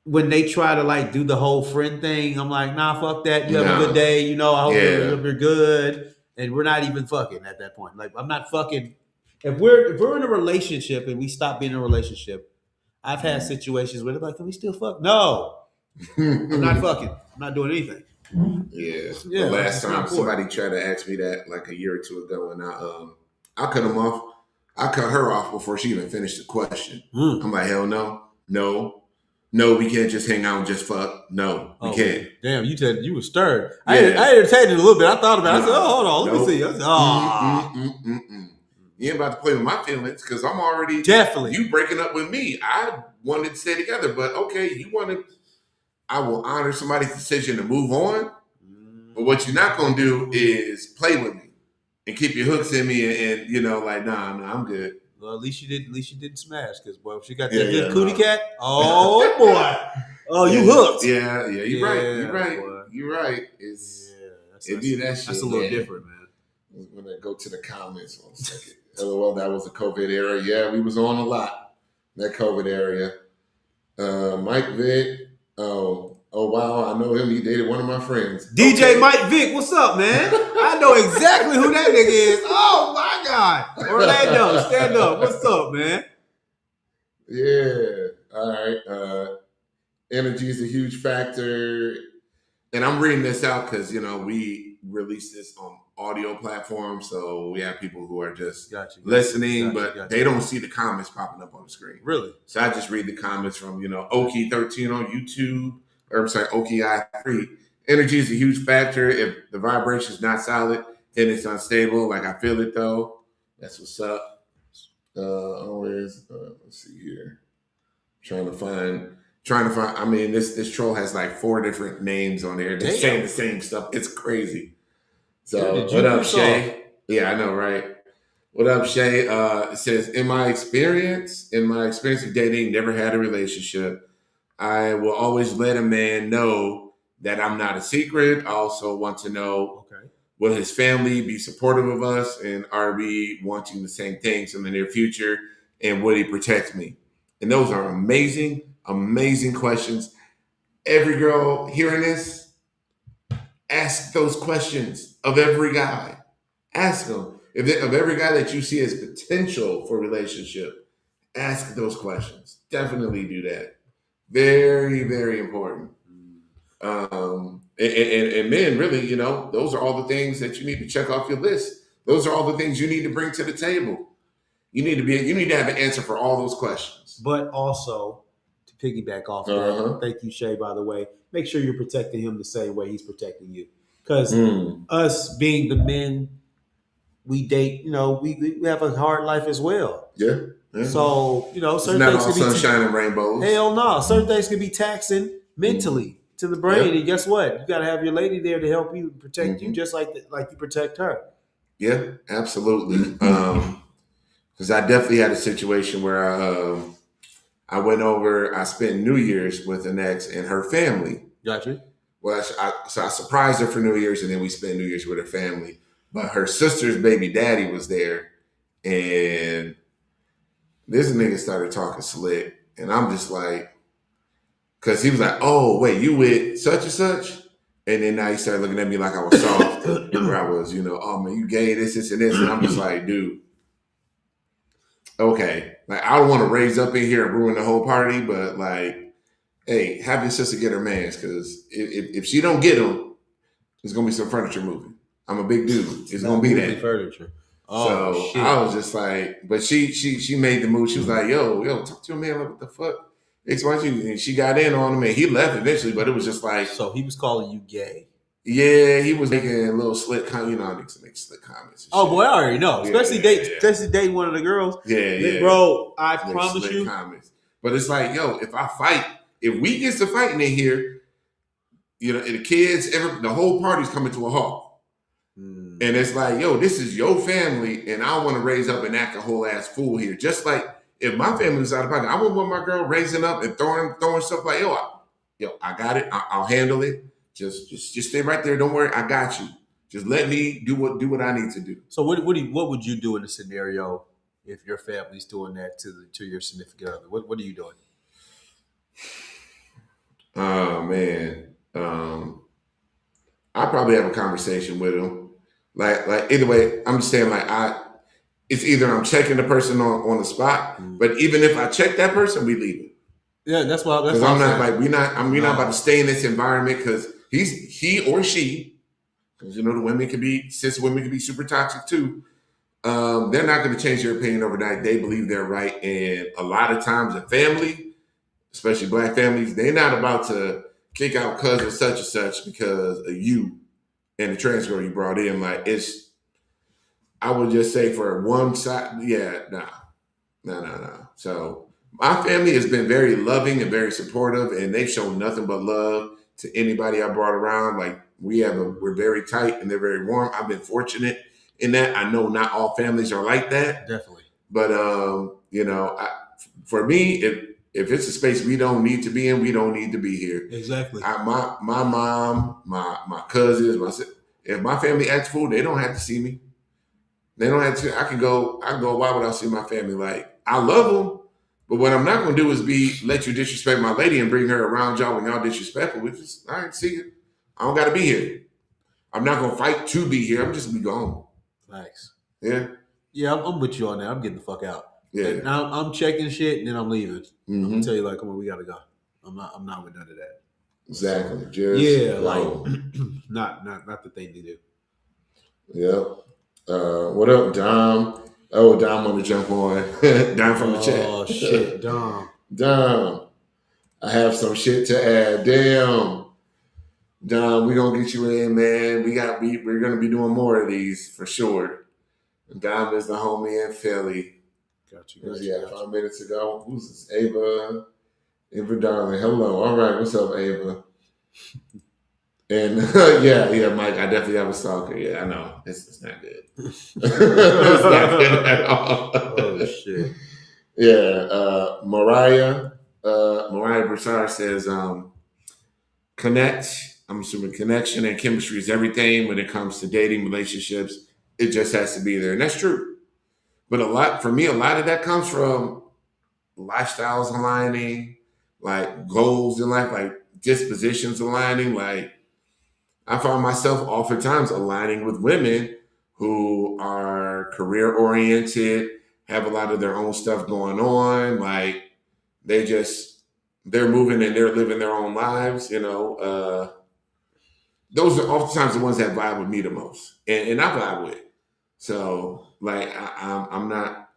when they try to like do the whole friend thing, I'm like, nah, fuck that. You have a good day, I hope you're good, and we're not even fucking at that point. Like I'm not fucking. If we're in a relationship and we stop being in a relationship, I've had situations where they're like, can we still fuck? No, I'm not fucking. I'm not doing anything. Yeah. The last time somebody tried to ask me that like a year or 2 ago, and I cut him off. I cut her off before she even finished the question. I'm like, hell no, we can't just hang out and just fuck. No, we can't. Damn, you said you were stirred. I entertained it a little bit. I thought about it. I said, hold on, let me see. I said, You ain't about to play with my feelings because I'm already Definitely. you breaking up with me. I wanted to stay together, but okay, you want to. I will honor somebody's decision to move on. But what you're not gonna do is play with me and keep your hooks in me and like, nah, I'm good. Well, at least you did. At least you didn't smash, because boy, if she got Yeah, that good yeah, cootie no. cat, oh boy, oh Yeah, you hooked. Yeah, you're right. Yeah, You're right. boy. You're right. It'd be that shit. That's a little different, man. I'm gonna go to the comments one second. LOL, that was the COVID era. Yeah, we was on a lot. That COVID area. Mike Vick. Oh wow, I know him. He dated one of my friends. DJ Okay. Mike Vick, what's up, man? I know exactly who that nigga is. Oh my God. Orlando, stand up. What's up, man? Yeah. All right. Energy is a huge factor. And I'm reading this out because, we release this on audio platforms. So we have people who are just listening, but they don't see the comments popping up on the screen. Really? So I just read the comments from, Oki13 on YouTube, or I'm sorry, Oki3. Energy is a huge factor. If the vibration is not solid, then it's unstable. Like I feel it though. That's what's up. Let's see here. Trying to find. I mean, this troll has like 4 different names on there. They're saying the same stuff. It's crazy. So what up, Shay? Yeah, I know, right? What up, Shay? It says, in my experience of dating, never had a relationship. I will always let a man know that I'm not a secret. I also want to know, will his family be supportive of us, and are we wanting the same things in the near future? And will he protect me? And those are amazing, amazing questions. Every girl hearing this, ask those questions of every guy. Ask them. Of every guy that you see as potential for relationship, ask those questions. Definitely do that. Very, very important. And men, really, those are all the things that you need to check off your list. Those are all the things you need to bring to the table. You need to have an answer for all those questions. But also, to piggyback off that, thank you, Shay, by the way, make sure you're protecting him the same way he's protecting you. Because us being the men we date, we have a hard life as well. Yeah. So, certain it's not things all can be sunshine and rainbows. Hell no. Certain things can be taxing mentally to the brain. Yep. And guess what? You got to have your lady there to help you protect you, just like you protect her. Yeah, absolutely. Because I definitely had a situation where I went over, I spent New Year's with an ex and her family. Gotcha. Well, so I surprised her for New Year's, and then we spent New Year's with her family. But her sister's baby daddy was there, and this nigga started talking slick, and I'm just like, because he was like, "Oh, wait, you with such and such?" And then now he started looking at me like I was soft, where I was, "Oh man, you gay, this, and this," and I'm just like, dude, okay, like I don't want to raise up in here and ruin the whole party, but like, hey, have your sister get her mans, because if she don't get them, there's gonna be some furniture moving. I'm a big dude. It's gonna be that furniture. Oh, so shit. I was just like, but she made the move. She was like, yo, talk to your man. Like, what the fuck? And she got in on him, and he left eventually. But it was just like, so he was calling you gay. Yeah, he was making a little slick comment. I need to make slick comments. Oh boy, I already know. Especially dating one of the girls. Yeah. Bro, I promise you. Comments. But it's like, yo, if we get to fighting in here, and the kids, the whole party's coming to a halt. And it's like, yo, this is your family, and I want to raise up and act a whole ass fool here. Just like if my family was out of pocket, I wouldn't want my girl raising up and throwing stuff like, yo, I got it. I'll handle it. Just stay right there. Don't worry, I got you. Just let me do what I need to do. So what would you do in a scenario if your family's doing that to your significant other? What are you doing? Oh man, I probably have a conversation with him. Like either way, I'm just saying it's either I'm checking the person on the spot, but even if I check that person, we leave it. Yeah, that's why. Because I'm not like we're not about to stay in this environment because he or she, because the women cis women can be super toxic too. They're not going to change their opinion overnight. They believe they're right, and a lot of times a family, especially black families, they're not about to kick out cousin such and such because of you and the trans girl you brought in. Like I would just say for one side, yeah, no, no, no, no. So my family has been very loving and very supportive, and they've shown nothing but love to anybody I brought around. Like we're very tight and they're very warm. I've been fortunate in that. I know not all families are like that, Definitely. but for me, if it's a space we don't need to be in, we don't need to be here. Exactly. My mom, my cousins, if my family acts fool, they don't have to see me. They don't have to. I can go a while without seeing my family. Like I love them, but what I'm not going to do is be let you disrespect my lady and bring her around y'all when y'all disrespectful. We just I ain't see you. I don't got to be here. I'm not going to fight to be here. I'm just gonna be gone. Thanks. Yeah, Yeah, I'm with you on that. I'm getting the fuck out. yeah. Like, now I'm checking shit and then I'm leaving. I'm Mm-hmm. gonna tell you like, come on, we gotta go. I'm not with none of that. Exactly. So, Just yeah, go. like not the thing to do. Yep. What up, Dom? Oh, Dom want to jump on. Dom from the chat. Oh shit, Dom. Dom, I have some shit to add. Damn. Dom, we gonna get you in, man. We're gonna be doing more of these for sure. Dom is the homie in Philly. Got you. Who's he at 5 minutes ago? Who's this? Ava. Ava darling. Hello. All right, what's up, Ava? And yeah, Mike, I definitely have a stalker. Yeah, I know. It's not good. It's not good at all. Oh shit. Yeah, Mariah Broussard says, connect. I'm assuming connection and chemistry is everything when it comes to dating relationships. It just has to be there, and that's true. But a lot of that comes from lifestyles aligning, like goals in life, like dispositions aligning. Like I find myself oftentimes aligning with women who are career oriented, have a lot of their own stuff going on. Like they just they're moving and they're living their own lives. Those are oftentimes the ones that vibe with me the most, and I vibe with. So like I'm not.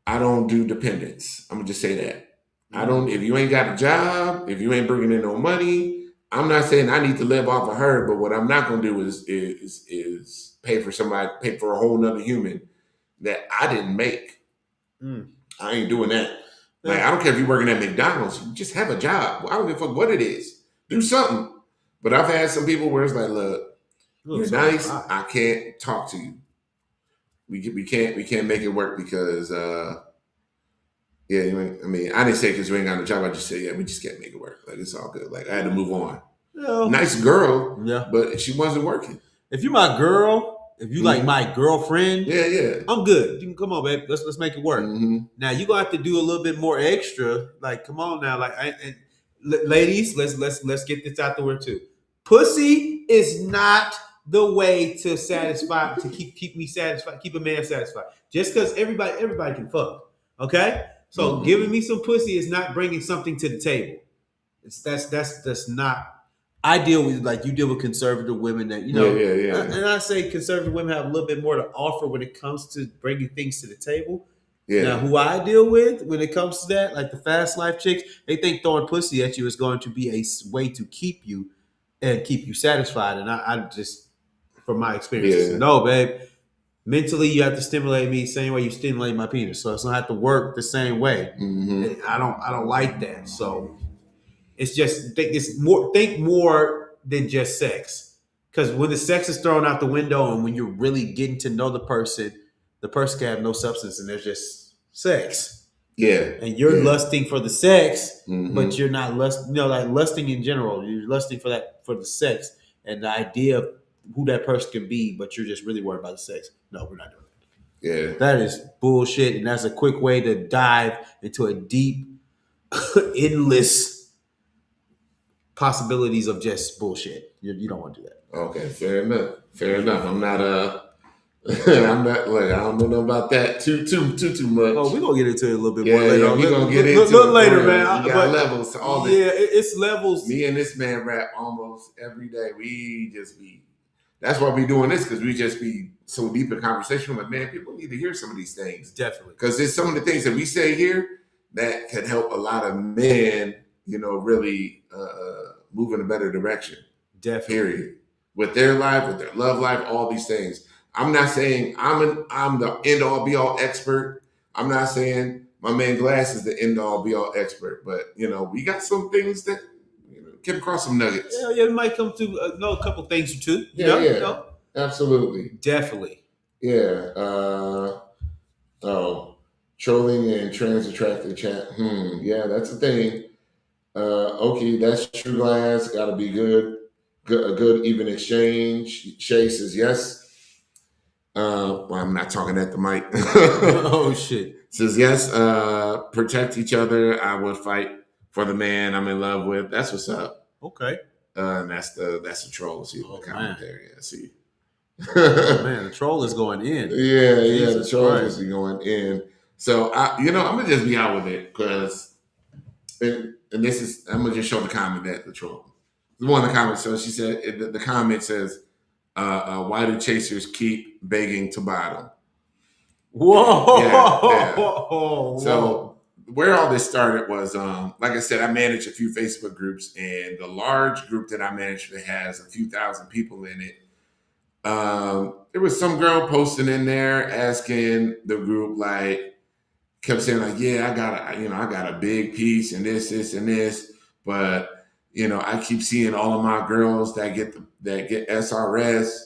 I don't do dependence. I'm gonna just say that. I don't. If you ain't got a job, if you ain't bringing in no money, I'm not saying I need to live off of her. But what I'm not gonna do is pay for a whole nother human that I didn't make. Mm. I ain't doing that. Like I don't care if you're working at McDonald's, you just have a job. I don't give a fuck what it is. Do something. But I've had some people where it's like, look, you're nice. I can't talk to you. We can't make it work because yeah, I mean, I didn't say because you ain't got no job. I just said, yeah, we just can't make it work. Like it's all good. Like I had to move on. Yeah. Nice girl, yeah, but she wasn't working. If you're my girl, if you like my girlfriend, yeah, I'm good. You can come on, babe. Let's make it work. Mm-hmm. Now you gonna have to do a little bit more extra. Like, come on now, like, ladies, let's get this out the way too. Pussy is not the way to satisfy to keep me satisfied, keep a man satisfied. Just because everybody can fuck, okay? So giving me some pussy is not bringing something to the table. That's not. I deal with like you deal with conservative women that Yeah. And I say conservative women have a little bit more to offer when it comes to bringing things to the table. Yeah. Now, who I deal with when it comes to that, like the fast life chicks, they think throwing pussy at you is going to be a way to keep you and keep you satisfied. And I just, from my experience, no, babe. Mentally, you have to stimulate me the same way you stimulate my penis, so it's gonna have to work the same way. Mm-hmm. I don't like that. So it's just think more than just sex. Because when the sex is thrown out the window and when you're really getting to know the person can have no substance and there's just sex. Yeah. And you're lusting for the sex, but you're not like lusting in general. You're lusting for the sex and the idea of who that person can be, but you're just really worried about the sex. No, we're not doing that. Yeah. That is bullshit. And that's a quick way to dive into a deep, endless possibilities of just bullshit. You don't want to do that. Okay, fair enough. I'm not I'm not like I don't know nothing about that too much. Oh, we're gonna get into it a little bit more later. Yeah, we're gonna get into it later, man. You got levels to all this. Yeah, it's levels. Me and this man rap almost every day. We just be that's why we doing this, because we just be so deep in conversation. Like, man, people need to hear some of these things. Definitely. Because there's some of the things that we say here that can help a lot of men, really move in a better direction. Definitely. Period. With their life, with their love life, all these things. I'm not saying I'm the end all be all expert. I'm not saying my man Glass is the end all be all expert, but we got some things that came across some Yeah, nuggets. yeah, we might come to know a couple things or two. Yeah, You yeah, know, absolutely. definitely. Yeah. Oh, trolling and trans attractive chat. Yeah, that's a thing. Okay, that's true. Glass got to be good. A good even exchange. Shay says yes. Well, I'm not talking at the mic. Oh shit. Says yes. Protect each other. I would fight for the man I'm in love with. That's what's up. Okay. And that's the troll. See the Oh comment man. there. Yeah. See. Oh man, the troll is going in. Yeah, yeah. The Jesus trolls Christ. must be going in. So I'm gonna just be out with it because, and this is I'm gonna just show the comment that the troll. The one in the comments. So she said the comment says, "Why do chasers keep begging to bottom?" Yeah, yeah. Whoa. So Whoa. where all this started was, like I said, I manage a few Facebook groups, and the large group that I manage that has a few thousand people in it. There was some girl posting in there asking the group like, kept saying like, yeah, I got a big piece and this, and this, but I keep seeing all of my girls that get SRS.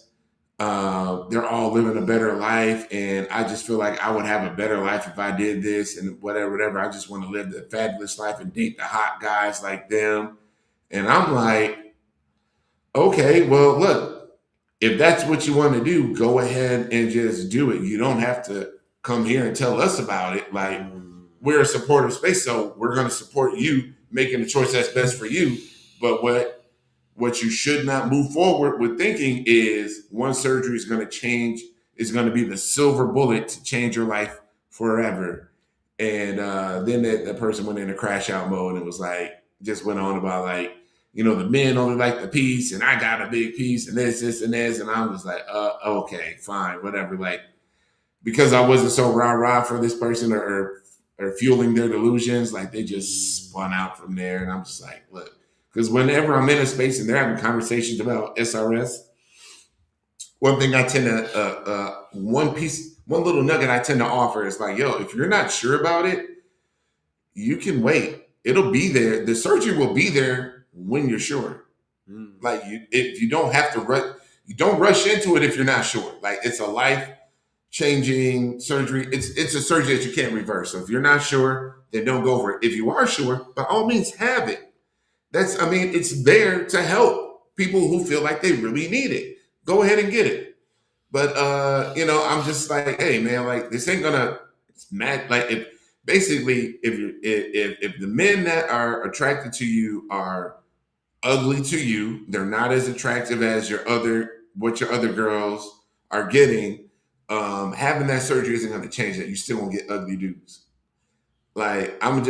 They're all living a better life, and I just feel like I would have a better life if I did this and whatever. I just want to live the fabulous life and date the hot guys like them. And I'm like, okay, well, look, if that's what you want to do, go ahead and just do it. You don't have to come here and tell us about it. Like, we're a supportive space, so we're going to support you making the choice that's best for you. But what you should not move forward with thinking is one surgery is going to change, is going to be the silver bullet to change your life forever. And then that person went into crash out mode and was like, just went on about like, the men only like the piece, and I got a big piece, and this, and this. And I was like, okay, fine, whatever. Like, because I wasn't so rah rah for this person or fueling their delusions, like they just spun out from there. And I'm just like, look, because whenever I'm in a space and they're having conversations about SRS, one thing I tend to one little nugget I tend to offer is like, yo, if you're not sure about it, you can wait. It'll be there. The surgery will be there when you're sure. Like if you don't have to rush, you don't rush into it if you're not sure. Like it's a life changing surgery. It's a surgery that you can't reverse. So if you're not sure, then don't go for it. If you are sure, by all means have it. It's there to help people who feel like they really need it. Go ahead and get it. But I'm just like, hey man, like this ain't gonna it's mad like if basically if the men that are attracted to you are ugly to you, they're not as attractive as your other girls are getting. Having that surgery isn't going to change that. You still gonna get ugly dudes. Like I'm gonna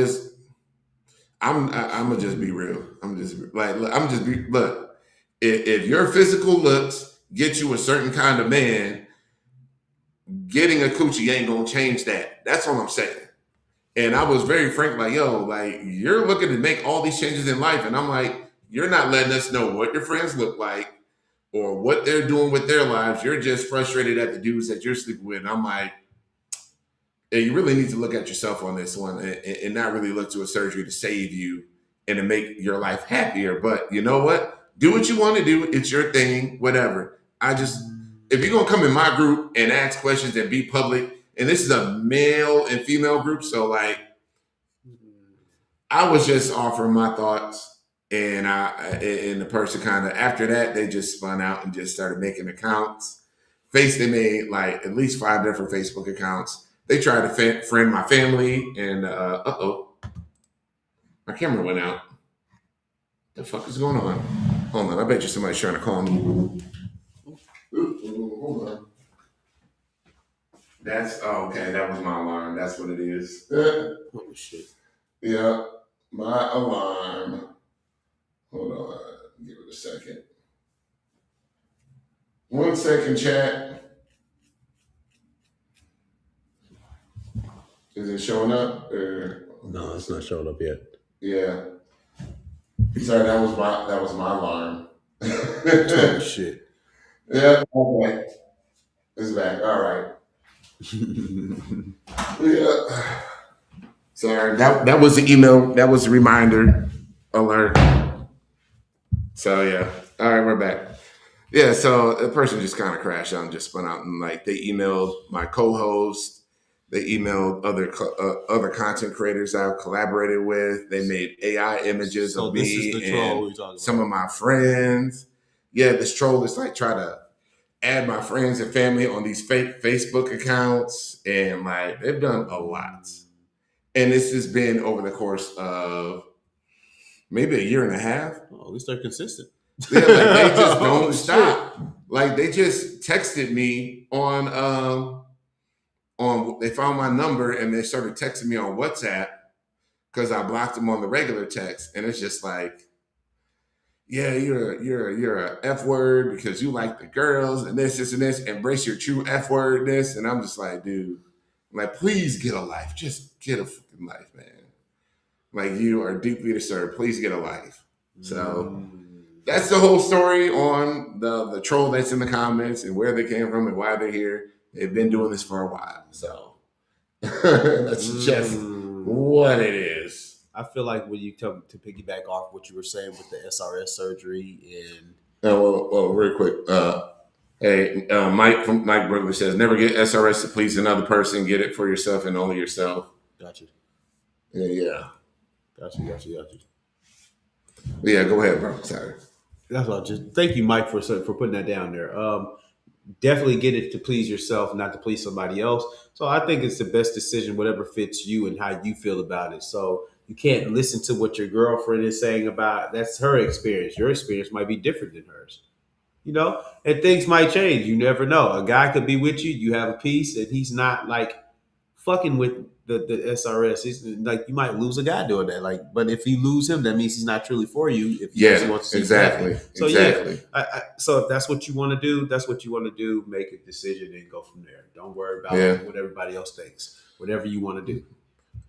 just be real. I'm just like look, I'm just be look. If your physical looks get you a certain kind of man, getting a coochie ain't gonna change that. That's all I'm saying. And I was very frank, like, yo, like you're looking to make all these changes in life, and I'm like, you're not letting us know what your friends look like or what they're doing with their lives. You're just frustrated at the dudes that you're sleeping with. And I'm like, yeah, you really need to look at yourself on this one and not really look to a surgery to save you and to make your life happier. But you know what? Do what you want to do. It's your thing, whatever. If you're going to come in my group and ask questions and be public, and this is a male and female group, so like, I was just offering my thoughts, and the person kind of after that they just spun out and just started making accounts. They made like at least 5 different Facebook accounts. They tried to friend my family, and oh, my camera went out. The fuck is going on? Hold on, I bet you somebody's trying to call me. Hold on. That's okay. That was my alarm. That's what it is. Oh shit. Yeah, my alarm. Hold on, give it a second. 1 second, chat. Is it showing up? No, it's not showing up yet. Yeah. Sorry, that was my alarm. Oh shit. Yeah. Okay. It's back. All right. Yeah. Sorry. That was the email. That was the reminder alert. So yeah. All right, we're back. Yeah, so the person just kind of crashed out and just spun out, and like they emailed my co-host, they emailed other content creators I've collaborated with. They made AI images So of this is me the troll and we're talking some about. of my friends. Yeah, this troll is like try to add my friends and family on these fake Facebook accounts, and like they've done a lot. And this has been over the course of maybe a year and a half. Oh, at least they're consistent. Yeah, like they just don't Oh shit. stop. Like they just texted me on they found my number and they started texting me on WhatsApp because I blocked them on the regular text. And it's just like, yeah, you're a F word because you like the girls and this and this. Embrace your true F wordness. And I'm just like, dude, I'm like, please get a life. Just get a fucking life, man. Like you are deeply disturbed. Please get a life. So Mm. that's the whole story on the troll that's in the comments and where they came from and why they're here. They've been doing this for a while, so that's just Mm. what it is. I feel like when you come to piggyback off what you were saying with the SRS surgery and Well, real quick. Hey, Mike from Mike Brooklyn says, never get SRS to please another person. Get it for yourself and only yourself. got you, Yeah. got you. Yeah, go ahead, bro. Sorry. That's all. Just thank you, Mike, for putting that down there. Definitely get it to please yourself, not to please somebody else. So I think it's the best decision, whatever fits you and how you feel about it. So you can't listen to what your girlfriend is saying about that's her experience. Your experience might be different than hers. And things might change. You never know. A guy could be with you, you have a piece, and he's not like fucking with the SRS. It's like you might lose a guy doing that. Like, but if you lose him, that means he's not truly for you. If he actually Yeah, wants to see you happy. exactly. So yeah, Exactly. so if that's what you want to do, that's what you want to do. Make a decision and go from there. Don't worry Yeah. about what everybody else thinks. Whatever you want to do.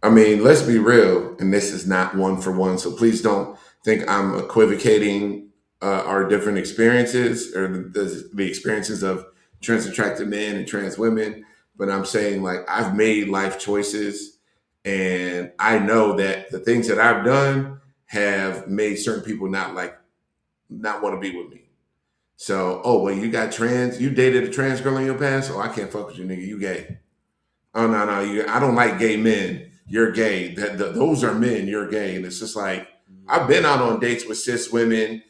I mean, let's be real, and this is not one for one. So please don't think I'm equivocating our different experiences or the experiences of trans attracted men and trans women. But I'm saying, like, I've made life choices, and I know that the things that I've done have made certain people not want to be with me. So, oh well, you dated a trans girl in your past. Oh, I can't fuck with you, nigga. You gay. Oh no, I don't like gay men. You're gay. Those are men. You're gay, and it's just like I've been out on dates with cis women,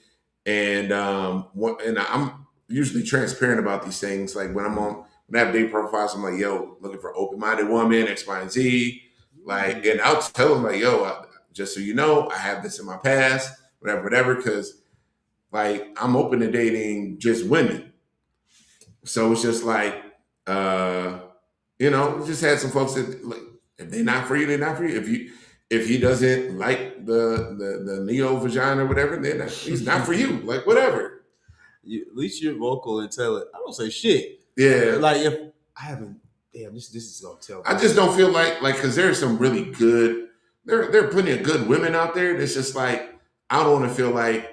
and and I'm usually transparent about these things. Like when I have date profiles, I'm like, yo, looking for open minded woman, X, Y, and Z. Like, and I'll tell them like, yo, just so you know, I have this in my past, whatever, because like I'm open to dating just women. So it's just like, uh, we just had some folks that like if they're not for you, they're not for you. If he doesn't like the neo vagina or whatever, then he's not for you. Like whatever. At least you're vocal and tell it. I don't say shit. Yeah. Like if I haven't. Damn, this is gonna tell. I just don't feel like because there's some really good there are plenty of good women out there. That's just like I don't want to feel like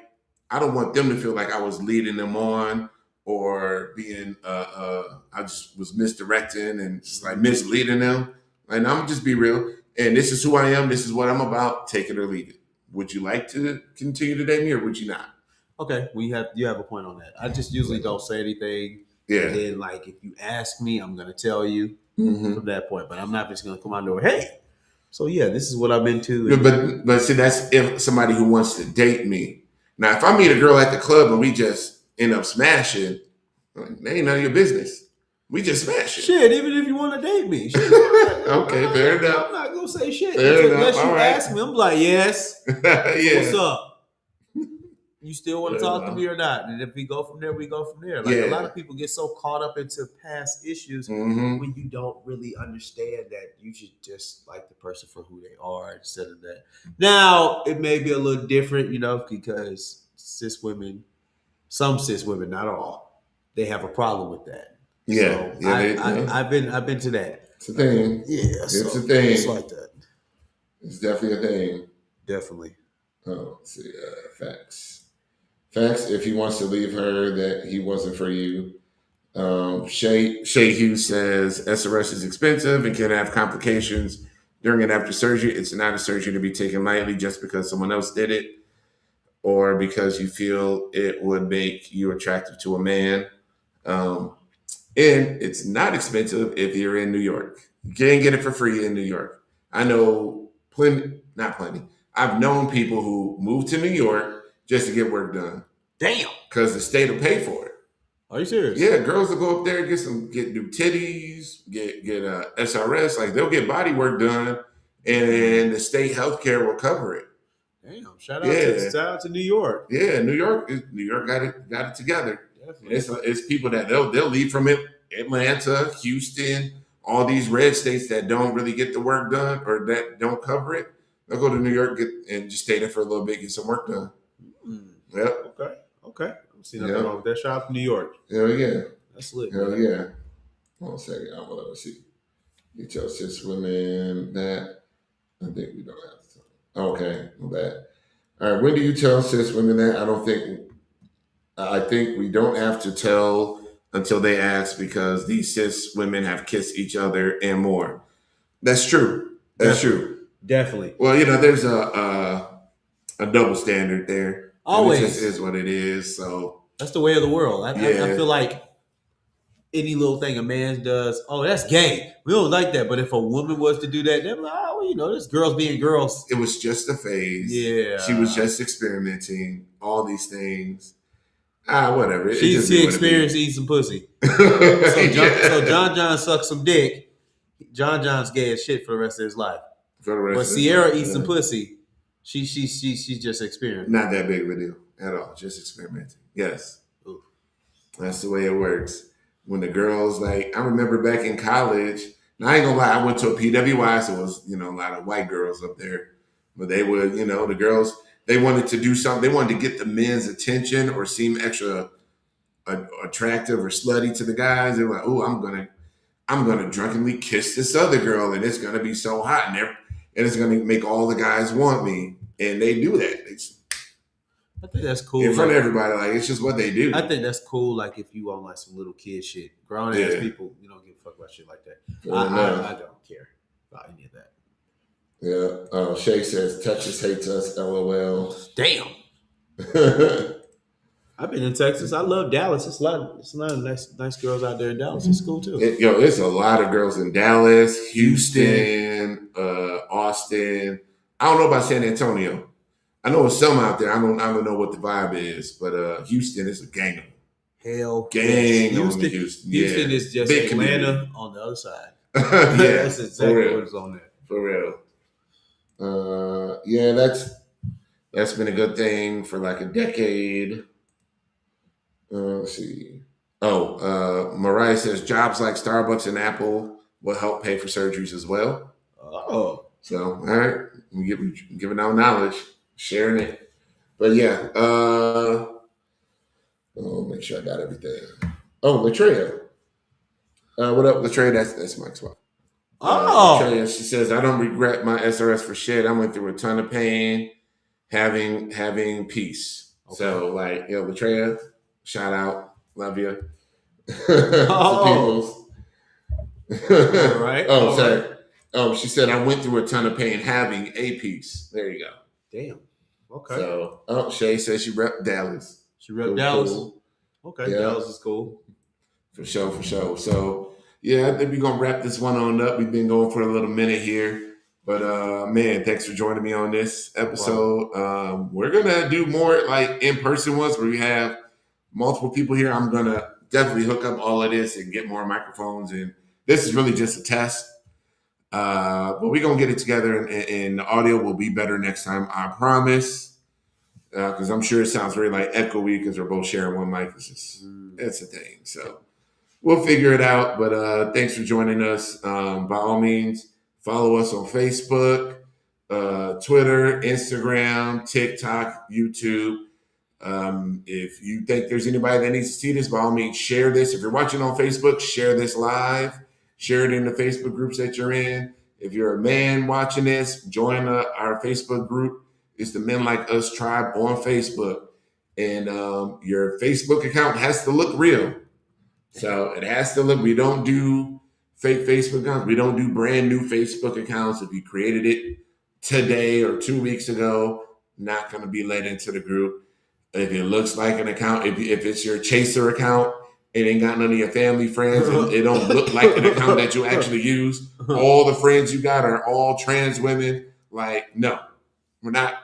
I don't want them to feel like I was leading them on or being I just was misdirecting and just like misleading them. And I'm just be real. And this is who I am. This is what I'm about. Take it or leave it. Would you like to continue to date me or would you not? Okay, you have a point on that. I just usually don't say anything. Yeah. And then like if you ask me, I'm gonna tell you Mm-hmm. from that point. But I'm not just gonna come out door, hey. So yeah, this is what I'm into. Yeah, but see, that's if somebody who wants to date me. Now, if I meet a girl at the club and we just end up smashing, like, that ain't none of your business. We just smashing. Shit, even if you want to date me. Shit, okay, fair enough. I'm not gonna say shit Fair unless enough. you All right. ask me. I'm like, yes. Yeah. What's up? You still want to Yeah, talk to me or not? And if we go from there, we go from there. Like Yeah. a lot of people get so caught up into past issues Mhm. when you don't really understand that you should just like the person for who they are instead of that. Now it may be a little different, because some cis women, not all, they have a problem with that. Yeah. So Yeah. I've been to that. It's a thing. Yeah, It's so a thing. it's like that. It's definitely a thing. Definitely. Oh, let's see. Facts. Facts. If he wants to leave her, that he wasn't for you. Shay Hughes says SRS is expensive and can have complications during and after surgery. It's not a surgery to be taken lightly just because someone else did it or because you feel it would make you attractive to a man. Um, and it's not expensive if you're in New York. You can't get it for free in New York. I know plenty, not plenty. I've known people who moved to New York just to get work done Damn. because the state will pay for it. Are you serious? Yeah, girls will go up there get new titties, get SRS, like they'll get body work done, and the state healthcare will cover it. Damn. Yeah, Shout out to New York. yeah, New York got it together. Definitely. It's people that they'll leave from it, Atlanta, Houston, all these red states that don't really get the work done or that don't cover it. They'll go to New York and just stay there for a little bit, get some work done. Mm. Yep. Okay. Okay. I don't see nothing Yep. wrong with that. Shout out to New York. Hell yeah. That's lit. Hell Man. yeah. Hold on a second. I want to see. You tell cis women that. I think we don't have to. Okay, my bad. All right. When do you tell cis women that? I don't think. I think we don't have to tell until they ask because these cis women have kissed each other and more. That's true. That's Definitely. true. Definitely. Well, there's a double standard there. Always. And it just is what it is. So that's the way of the world. I Yeah. feel like any little thing a man does, oh, that's gay. We don't like that. But if a woman was to do that, they're like, oh, well, this girls being girls. it was just a phase. Yeah. She was just experimenting, all these things. Whatever. She experienced eating some pussy. So John sucks some dick. John's gay as shit for the rest of his life. But Sierra eats some pussy. She's just experiencing. Not that big of a deal at all. Just experimenting. Yes. Ooh. That's the way it works. When the girls, like, I remember back in college, now I ain't gonna lie, I went to a PWI, so it was, a lot of white girls up there. But they would, the girls, they wanted to do something, they wanted to get the men's attention or seem extra attractive or slutty to the guys. They were like, oh, I'm gonna drunkenly kiss this other girl, and it's gonna be so hot, and it's gonna make all the guys want me. And they do that. I think that's cool. In front of everybody, like it's just what they do. I think that's cool. Like if you on like some little kid shit, grown ass people, you don't give a fuck about shit like that. I don't care about any of that. Yeah. Shay says Texas hates us. LOL. Damn. I've been in Texas. I love Dallas. It's a lot of nice girls out there in Dallas. It's cool too. There's a lot of girls in Dallas, Houston, Austin. I don't know about San Antonio. I know there's some out there. I don't know what the vibe is, but Houston is a gang of them. Hell, gang yes. on Houston. Houston is just Big Atlanta community. on the other side. Yeah, that's exactly what is on there. For real. Yeah, that's been a good thing for like a decade. Let's see. Mariah says jobs like Starbucks and Apple will help pay for surgeries as well. Oh. So, all right. We're giving out knowledge, sharing it. But yeah. Make sure I got everything. Oh, Latreia. What up, Latreia? That's Mike's spot. Latreia, she says, I don't regret my SRS for shit. I went through a ton of pain having peace. Okay. So, like, Latreia, shout out. Love you. All right. Oh, sorry. Right. Oh, she said, I went through a ton of pain having a piece. There you go. Damn. Okay. So, Shay says she repped Dallas. She repped Dallas. Cool. Okay. Yeah. Dallas is cool. For sure. So, yeah, I think we're going to wrap this one on up. We've been going for a little minute here. But, man, thanks for joining me on this episode. Wow. We're going to do more, like, in-person ones where we have multiple people here. I'm going to definitely hook up all of this and get more microphones. And this is really just a test. But we're going to get it together and the audio will be better next time. I promise. Because I'm sure it sounds very like echoey because we're both sharing one mic. It's a thing. So we'll figure it out. But thanks for joining us. By all means, follow us on Facebook, Twitter, Instagram, TikTok, YouTube. If you think there's anybody that needs to see this, by all means, share this. If you're watching on Facebook, share this live. Share it in the Facebook groups that you're in. If you're a man watching this, join our Facebook group. It's the Men Like Us Tribe on Facebook. And your Facebook account has to look real. So it has to look. We don't do fake Facebook accounts. We don't do brand new Facebook accounts. If you created it today or 2 weeks ago, not going to be let into the group. If it looks like an account, if it's your chaser account, it ain't got none of your family friends. It don't look like an account that you actually use. All the friends you got are all trans women. Like, no, we're not.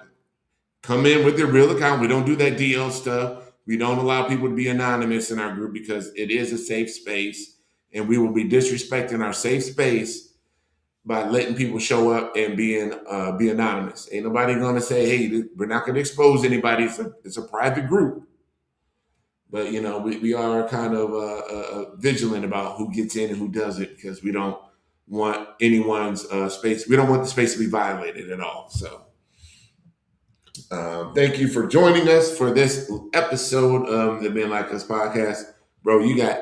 Come in with your real account. We don't do that DL stuff. We don't allow people to be anonymous in our group because it is a safe space, and we will be disrespecting our safe space by letting people show up and be anonymous. Ain't nobody gonna say, "Hey, we're not gonna expose anybody." It's a private group, but we are kind of vigilant about who gets in and who doesn't because we don't want anyone's space. We don't want the space to be violated at all. So. Thank you for joining us for this episode of the Men Like Us podcast. Bro, you got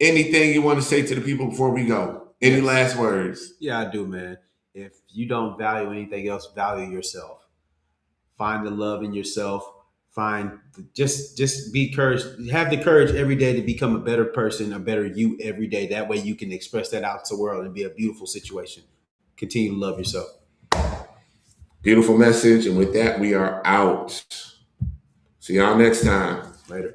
anything you want to say to the people before we go? Any Yes. last words? Yeah, I do, man. If you don't value anything else, value yourself. Find the love in yourself. Just be courage. Have the courage every day to become a better person, a better you every day. That way you can express that out to the world and be a beautiful situation. Continue to love yourself. Beautiful message. And with that, we are out. See y'all next time. Later.